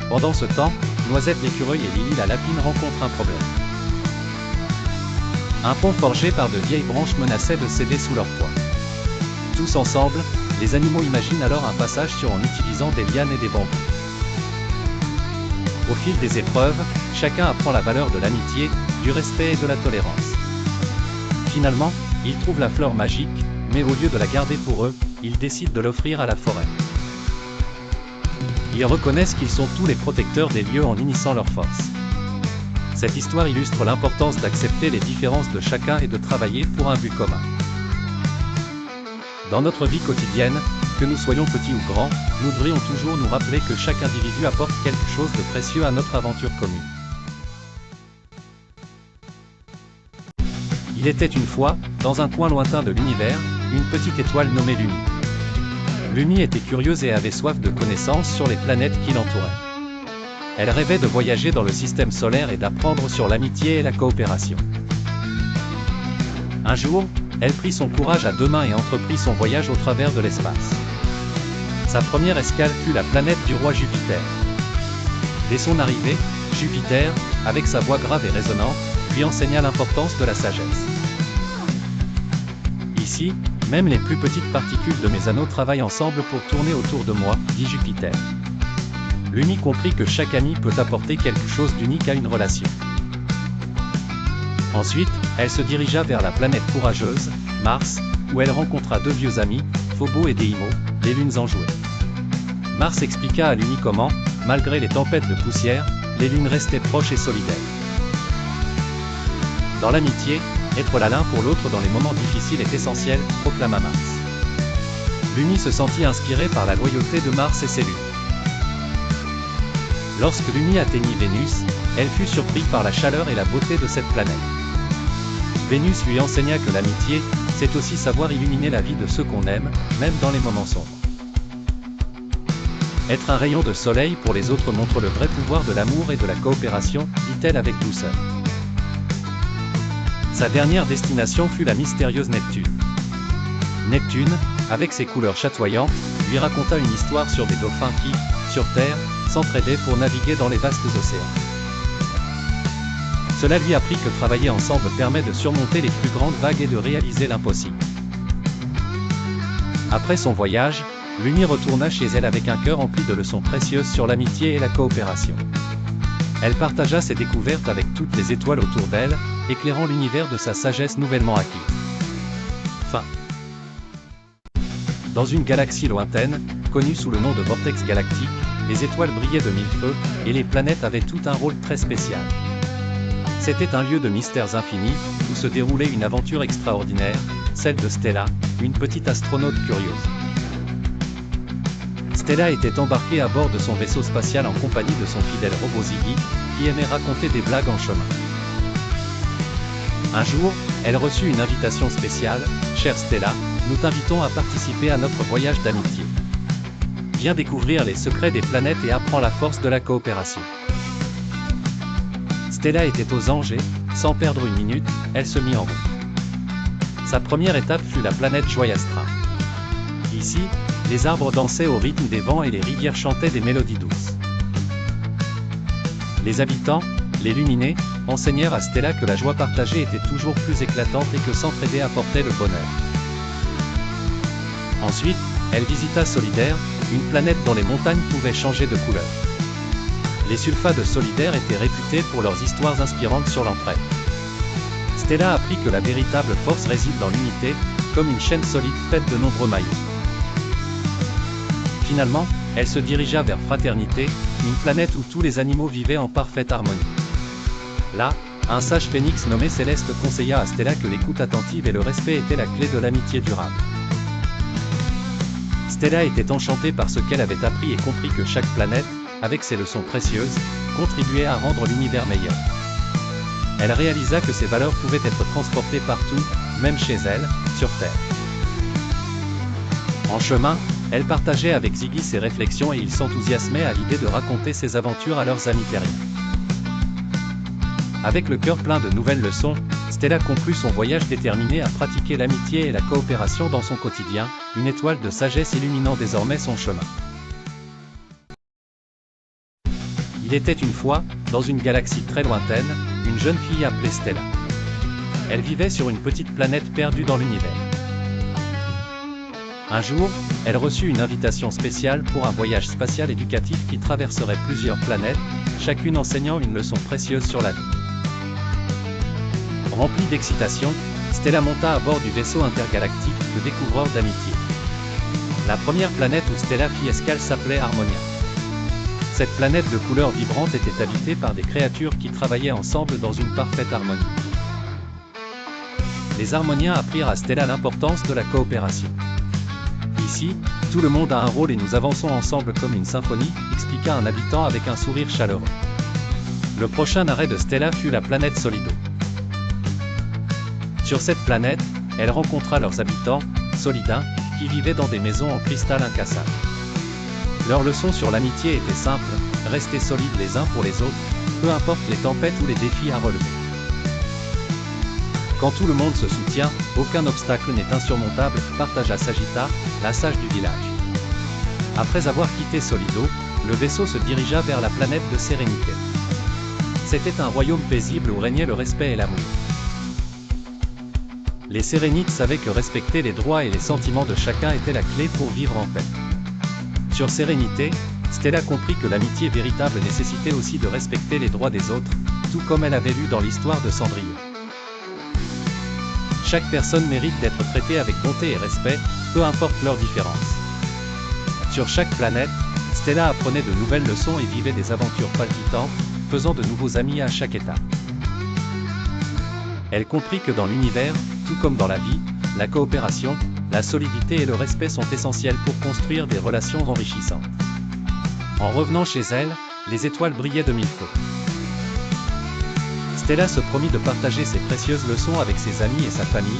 Pendant ce temps, Noisette l'écureuil et Lily la lapine rencontrent un problème. Un pont forgé par de vieilles branches menaçait de céder sous leur poids. Tous ensemble, les animaux imaginent alors un passage en utilisant des lianes et des bambous. Au fil des épreuves, chacun apprend la valeur de l'amitié, du respect et de la tolérance. Finalement, ils trouvent la fleur magique, mais au lieu de la garder pour eux, ils décident de l'offrir à la forêt. Ils reconnaissent qu'ils sont tous les protecteurs des lieux en unissant leurs forces. Cette histoire illustre l'importance d'accepter les différences de chacun et de travailler pour un but commun. Dans notre vie quotidienne, que nous soyons petits ou grands, nous devrions toujours nous rappeler que chaque individu apporte quelque chose de précieux à notre aventure commune. Il était une fois, dans un coin lointain de l'univers, une petite étoile nommée Lumi. Lumi était curieuse et avait soif de connaissances sur les planètes qui l'entouraient. Elle rêvait de voyager dans le système solaire et d'apprendre sur l'amitié et la coopération. Un jour, elle prit son courage à deux mains et entreprit son voyage au travers de l'espace. Sa première escale fut la planète du roi Jupiter. Dès son arrivée, Jupiter, avec sa voix grave et résonnante, lui enseigna l'importance de la sagesse. Ici, même les plus petites particules de mes anneaux travaillent ensemble pour tourner autour de moi, dit Jupiter. Lumi comprit que chaque ami peut apporter quelque chose d'unique à une relation. Ensuite, elle se dirigea vers la planète courageuse, Mars, où elle rencontra deux vieux amis, Phobo et Deimo, les lunes enjouées. Mars expliqua à Lumi comment, malgré les tempêtes de poussière, les lunes restaient proches et solidaires. Dans l'amitié, être là l'un pour l'autre dans les moments difficiles est essentiel, proclama Mars. Lumi se sentit inspirée par la loyauté de Mars et ses lunes. Lorsque Lumi atteignit Vénus, elle fut surprise par la chaleur et la beauté de cette planète. Vénus lui enseigna que l'amitié, c'est aussi savoir illuminer la vie de ceux qu'on aime, même dans les moments sombres. Être un rayon de soleil pour les autres montre le vrai pouvoir de l'amour et de la coopération, dit-elle avec douceur. Sa dernière destination fut la mystérieuse Neptune. Neptune, avec ses couleurs chatoyantes, lui raconta une histoire sur des dauphins qui, sur Terre, s'entraidaient pour naviguer dans les vastes océans. Cela lui apprit que travailler ensemble permet de surmonter les plus grandes vagues et de réaliser l'impossible. Après son voyage, Lumi retourna chez elle avec un cœur rempli de leçons précieuses sur l'amitié et la coopération. Elle partagea ses découvertes avec toutes les étoiles autour d'elle, éclairant l'univers de sa sagesse nouvellement acquise. Fin. Dans une galaxie lointaine, connue sous le nom de vortex galactique, les étoiles brillaient de mille feux, et les planètes avaient tout un rôle très spécial. C'était un lieu de mystères infinis, où se déroulait une aventure extraordinaire, celle de Stella, une petite astronaute curieuse. Stella était embarquée à bord de son vaisseau spatial en compagnie de son fidèle robot Ziggy, qui aimait raconter des blagues en chemin. Un jour, elle reçut une invitation spéciale. « Chère Stella, nous t'invitons à participer à notre voyage d'amitié. Viens découvrir les secrets des planètes et apprends la force de la coopération. » Stella était aux anges et, sans perdre une minute, elle se mit en route. Sa première étape fut la planète Joyastra. Ici, les arbres dansaient au rythme des vents et les rivières chantaient des mélodies douces. Les habitants, les luminés, enseignèrent à Stella que la joie partagée était toujours plus éclatante et que s'entraider apportait le bonheur. Ensuite, elle visita Solidaire, une planète dont les montagnes pouvaient changer de couleur. Les sulfats de Solidaire étaient réputés pour leurs histoires inspirantes sur l'entraide. Stella apprit que la véritable force réside dans l'unité, comme une chaîne solide faite de nombreux maillons. Finalement, elle se dirigea vers Fraternité, une planète où tous les animaux vivaient en parfaite harmonie. Là, un sage phénix nommé Céleste conseilla à Stella que l'écoute attentive et le respect étaient la clé de l'amitié durable. Stella était enchantée par ce qu'elle avait appris et comprit que chaque planète, avec ses leçons précieuses, contribuait à rendre l'univers meilleur. Elle réalisa que ces valeurs pouvaient être transportées partout, même chez elle, sur Terre. En chemin, elle partageait avec Ziggy ses réflexions et ils s'enthousiasmaient à l'idée de raconter ses aventures à leurs amis terriens. Avec le cœur plein de nouvelles leçons, Stella conclut son voyage déterminée à pratiquer l'amitié et la coopération dans son quotidien, une étoile de sagesse illuminant désormais son chemin. Il était une fois, dans une galaxie très lointaine, une jeune fille appelée Stella. Elle vivait sur une petite planète perdue dans l'univers. Un jour, elle reçut une invitation spéciale pour un voyage spatial éducatif qui traverserait plusieurs planètes, chacune enseignant une leçon précieuse sur la vie. Remplie d'excitation, Stella monta à bord du vaisseau intergalactique, le découvreur d'amitié. La première planète où Stella fit escale s'appelait Harmonia. Cette planète de couleurs vibrantes était habitée par des créatures qui travaillaient ensemble dans une parfaite harmonie. Les Harmoniens apprirent à Stella l'importance de la coopération. Ici, tout le monde a un rôle et nous avançons ensemble comme une symphonie, expliqua un habitant avec un sourire chaleureux. Le prochain arrêt de Stella fut la planète Solido. Sur cette planète, elle rencontra leurs habitants, Solidins, qui vivaient dans des maisons en cristal incassable. Leur leçon sur l'amitié était simple, rester solides les uns pour les autres, peu importe les tempêtes ou les défis à relever. Quand tout le monde se soutient, aucun obstacle n'est insurmontable, partagea Sagitta, la sage du village. Après avoir quitté Solido, le vaisseau se dirigea vers la planète de Sérénité. C'était un royaume paisible où régnait le respect et l'amour. Les Sérénites savaient que respecter les droits et les sentiments de chacun était la clé pour vivre en paix. Sur Sérénité, Stella comprit que l'amitié véritable nécessitait aussi de respecter les droits des autres, tout comme elle avait lu dans l'histoire de Cendrillon. Chaque personne mérite d'être traitée avec bonté et respect, peu importe leurs différences. Sur chaque planète, Stella apprenait de nouvelles leçons et vivait des aventures palpitantes, faisant de nouveaux amis à chaque étape. Elle comprit que dans l'univers, tout comme dans la vie, la coopération, la solidité et le respect sont essentiels pour construire des relations enrichissantes. En revenant chez elle, les étoiles brillaient de mille feux. Stella se promit de partager ses précieuses leçons avec ses amis et sa famille,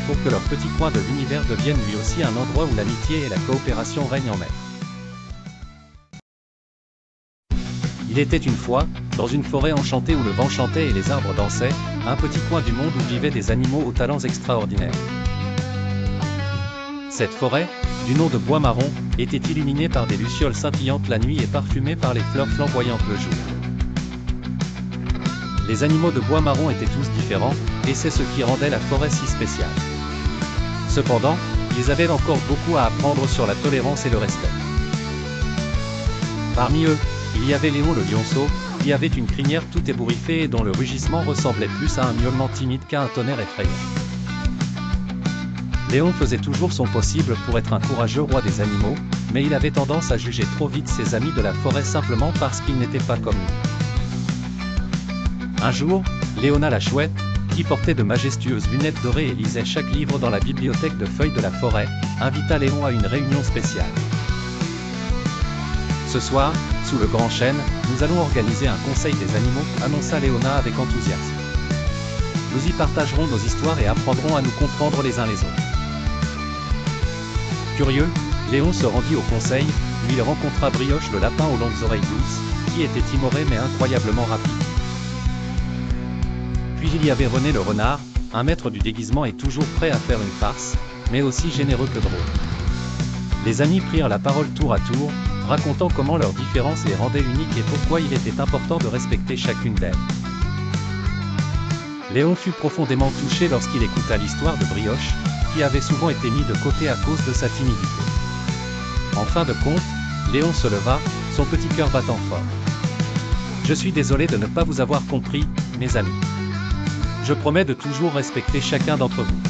pour que leur petit coin de l'univers devienne lui aussi un endroit où l'amitié et la coopération règnent en maître. Il était une fois, dans une forêt enchantée où le vent chantait et les arbres dansaient, un petit coin du monde où vivaient des animaux aux talents extraordinaires. Cette forêt, du nom de Bois Marron, était illuminée par des lucioles scintillantes la nuit et parfumée par les fleurs flamboyantes le jour. Les animaux de Bois Marron étaient tous différents, et c'est ce qui rendait la forêt si spéciale. Cependant, ils avaient encore beaucoup à apprendre sur la tolérance et le respect. Parmi eux, il y avait Léon le lionceau, qui avait une crinière tout ébouriffée et dont le rugissement ressemblait plus à un miaulement timide qu'à un tonnerre effrayant. Léon faisait toujours son possible pour être un courageux roi des animaux, mais il avait tendance à juger trop vite ses amis de la forêt simplement parce qu'ils n'étaient pas comme lui. Un jour, Léona la chouette, qui portait de majestueuses lunettes dorées et lisait chaque livre dans la bibliothèque de feuilles de la forêt, invita Léon à une réunion spéciale. Ce soir, sous le grand chêne, nous allons organiser un conseil des animaux, annonça Léona avec enthousiasme. Nous y partagerons nos histoires et apprendrons à nous comprendre les uns les autres. Curieux, Léon se rendit au conseil, où il rencontra Brioche le lapin aux longues oreilles douces, qui était timoré mais incroyablement rapide. Puis il y avait René le renard, un maître du déguisement et toujours prêt à faire une farce, mais aussi généreux que drôle. Les amis prirent la parole tour à tour, racontant comment leurs différences les rendaient uniques et pourquoi il était important de respecter chacune d'elles. Léon fut profondément touché lorsqu'il écouta l'histoire de Brioche, qui avait souvent été mis de côté à cause de sa timidité. En fin de compte, Léon se leva, son petit cœur battant fort. « Je suis désolé de ne pas vous avoir compris, mes amis. Je promets de toujours respecter chacun d'entre vous. »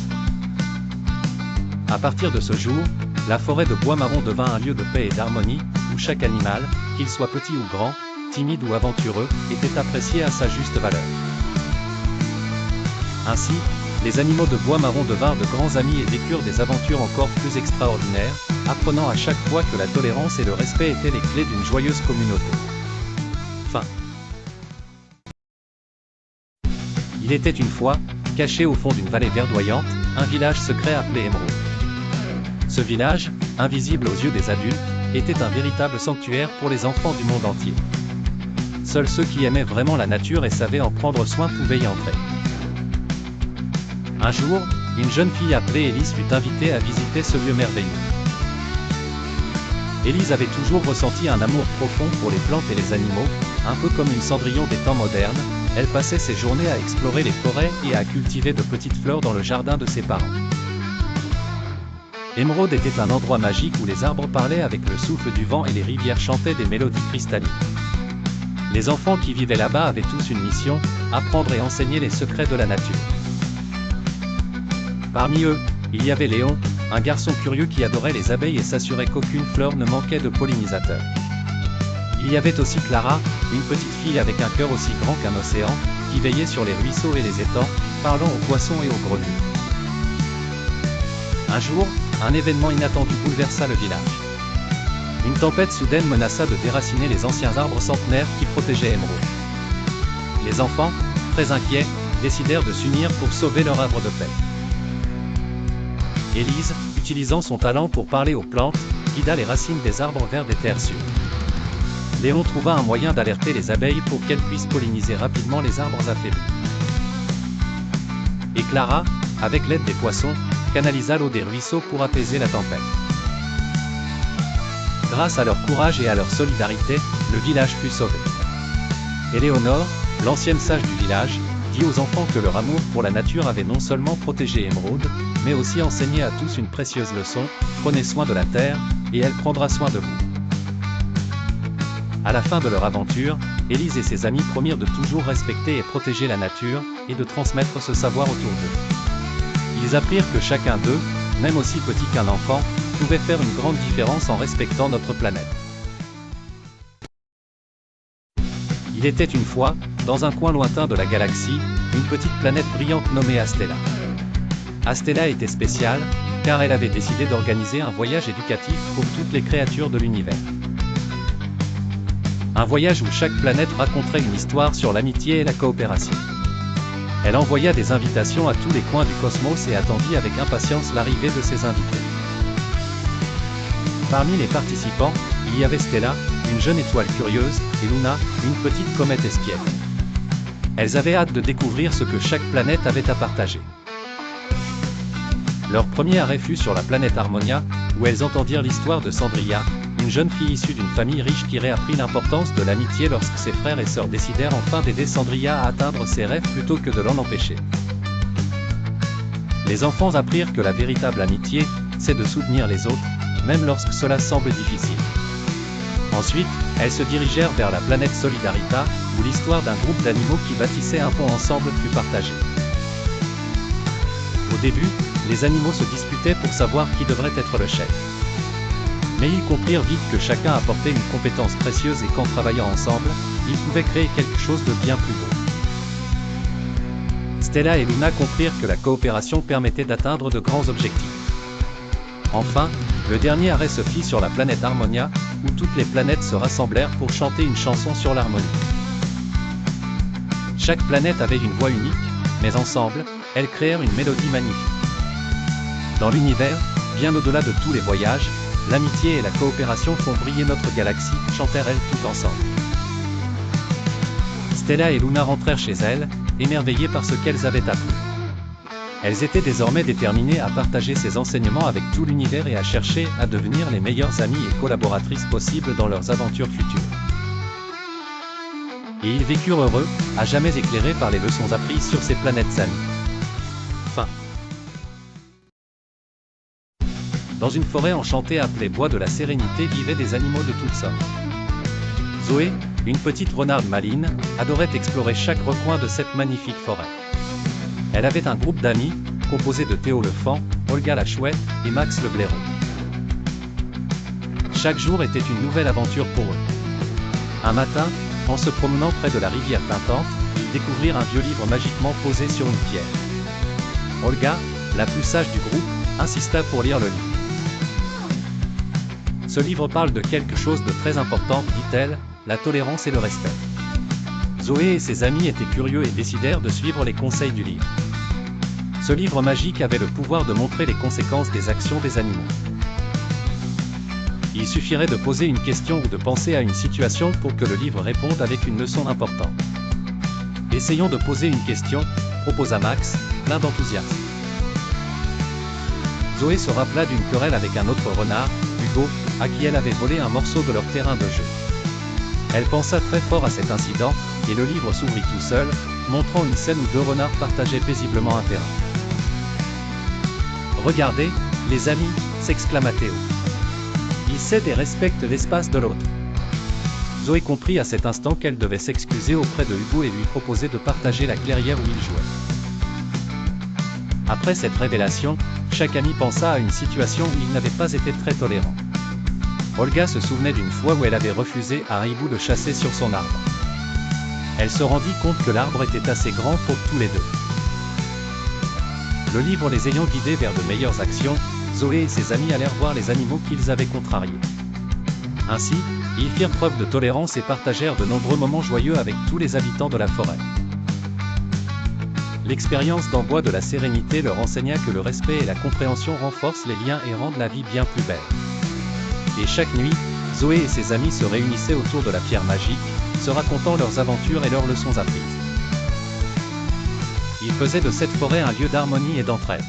À partir de ce jour, la forêt de Bois Marron devint un lieu de paix et d'harmonie, où chaque animal, qu'il soit petit ou grand, timide ou aventureux, était apprécié à sa juste valeur. Ainsi, les animaux de Bois Marron devinrent de grands amis et vécurent des aventures encore plus extraordinaires, apprenant à chaque fois que la tolérance et le respect étaient les clés d'une joyeuse communauté. Fin. Il était une fois, caché au fond d'une vallée verdoyante, un village secret appelé Émeraude. Ce village, invisible aux yeux des adultes, était un véritable sanctuaire pour les enfants du monde entier. Seuls ceux qui aimaient vraiment la nature et savaient en prendre soin pouvaient y entrer. Un jour, une jeune fille appelée Élise fut invitée à visiter ce lieu merveilleux. Élise avait toujours ressenti un amour profond pour les plantes et les animaux, un peu comme une Cendrillon des temps modernes. Elle passait ses journées à explorer les forêts et à cultiver de petites fleurs dans le jardin de ses parents. Émeraude était un endroit magique où les arbres parlaient avec le souffle du vent et les rivières chantaient des mélodies cristallines. Les enfants qui vivaient là-bas avaient tous une mission, apprendre et enseigner les secrets de la nature. Parmi eux, il y avait Léon, un garçon curieux qui adorait les abeilles et s'assurait qu'aucune fleur ne manquait de pollinisateurs. Il y avait aussi Clara, une petite fille avec un cœur aussi grand qu'un océan, qui veillait sur les ruisseaux et les étangs, parlant aux poissons et aux grenouilles. Un jour, un événement inattendu bouleversa le village. Une tempête soudaine menaça de déraciner les anciens arbres centenaires qui protégeaient Émeraude. Les enfants, très inquiets, décidèrent de s'unir pour sauver leur arbre de paix. Élise, utilisant son talent pour parler aux plantes, guida les racines des arbres vers des terres sûres. Léon trouva un moyen d'alerter les abeilles pour qu'elles puissent polliniser rapidement les arbres affaiblis. Et Clara, avec l'aide des poissons, canalisa l'eau des ruisseaux pour apaiser la tempête. Grâce à leur courage et à leur solidarité, le village fut sauvé. Éléonore, l'ancienne sage du village, dit aux enfants que leur amour pour la nature avait non seulement protégé Émeraude, mais aussi enseigné à tous une précieuse leçon: prenez soin de la terre, et elle prendra soin de vous. À la fin de leur aventure, Élise et ses amis promirent de toujours respecter et protéger la nature, et de transmettre ce savoir autour d'eux. Ils apprirent que chacun d'eux, même aussi petit qu'un enfant, pouvait faire une grande différence en respectant notre planète. Il était une fois, dans un coin lointain de la galaxie, une petite planète brillante nommée Astella. Astella était spéciale, car elle avait décidé d'organiser un voyage éducatif pour toutes les créatures de l'univers. Un voyage où chaque planète raconterait une histoire sur l'amitié et la coopération. Elle envoya des invitations à tous les coins du cosmos et attendit avec impatience l'arrivée de ses invités. Parmi les participants, il y avait Stella, une jeune étoile curieuse, et Luna, une petite comète espiègle. Elles avaient hâte de découvrir ce que chaque planète avait à partager. Leur premier arrêt fut sur la planète Harmonia, où elles entendirent l'histoire de Sandria, une jeune fille issue d'une famille riche qui réapprit l'importance de l'amitié lorsque ses frères et sœurs décidèrent enfin d'aider Sandria à atteindre ses rêves plutôt que de l'en empêcher. Les enfants apprirent que la véritable amitié, c'est de soutenir les autres, même lorsque cela semble difficile. Ensuite, elles se dirigèrent vers la planète Solidarita, où l'histoire d'un groupe d'animaux qui bâtissaient un pont ensemble fut partagée. Au début, les animaux se disputaient pour savoir qui devrait être le chef. Mais ils comprirent vite que chacun apportait une compétence précieuse et qu'en travaillant ensemble, ils pouvaient créer quelque chose de bien plus beau. Stella et Luna comprirent que la coopération permettait d'atteindre de grands objectifs. Enfin, le dernier arrêt se fit sur la planète Harmonia, où toutes les planètes se rassemblèrent pour chanter une chanson sur l'harmonie. Chaque planète avait une voix unique, mais ensemble, elles créèrent une mélodie magnifique. Dans l'univers, bien au-delà de tous les voyages, l'amitié et la coopération font briller notre galaxie, chantèrent-elles tout ensemble. Stella et Luna rentrèrent chez elles, émerveillées par ce qu'elles avaient appris. Elles étaient désormais déterminées à partager ces enseignements avec tout l'univers et à chercher à devenir les meilleures amies et collaboratrices possibles dans leurs aventures futures. Et ils vécurent heureux, à jamais éclairés par les leçons apprises sur ces planètes amies. Fin. Dans une forêt enchantée appelée Bois de la Sérénité vivaient des animaux de toutes sortes. Zoé, une petite renarde maline, adorait explorer chaque recoin de cette magnifique forêt. Elle avait un groupe d'amis, composé de Théo le Faon, Olga la Chouette et Max le Blaireau. Chaque jour était une nouvelle aventure pour eux. Un matin, en se promenant près de la rivière Pintante, ils découvrirent un vieux livre magiquement posé sur une pierre. Olga, la plus sage du groupe, insista pour lire le livre. Ce livre parle de quelque chose de très important, dit-elle, la tolérance et le respect. Zoé et ses amis étaient curieux et décidèrent de suivre les conseils du livre. Ce livre magique avait le pouvoir de montrer les conséquences des actions des animaux. Il suffirait de poser une question ou de penser à une situation pour que le livre réponde avec une leçon importante. Essayons de poser une question, proposa Max, plein d'enthousiasme. Zoé se rappela d'une querelle avec un autre renard, Hugo, à qui elle avait volé un morceau de leur terrain de jeu. Elle pensa très fort à cet incident, et le livre s'ouvrit tout seul, montrant une scène où deux renards partageaient paisiblement un terrain. « Regardez, les amis !» s'exclama Théo. « Ils cèdent et respectent l'espace de l'autre. » Zoé comprit à cet instant qu'elle devait s'excuser auprès de Hugo et lui proposer de partager la clairière où ils jouaient. Après cette révélation, chaque ami pensa à une situation où il n'avait pas été très tolérant. Olga se souvenait d'une fois où elle avait refusé à un hibou de chasser sur son arbre. Elle se rendit compte que l'arbre était assez grand pour tous les deux. Le livre les ayant guidés vers de meilleures actions, Zoé et ses amis allèrent voir les animaux qu'ils avaient contrariés. Ainsi, ils firent preuve de tolérance et partagèrent de nombreux moments joyeux avec tous les habitants de la forêt. L'expérience d'Amboise de la Sérénité leur enseigna que le respect et la compréhension renforcent les liens et rendent la vie bien plus belle. Et chaque nuit, Zoé et ses amis se réunissaient autour de la pierre magique, se racontant leurs aventures et leurs leçons apprises. Ils faisaient de cette forêt un lieu d'harmonie et d'entraide.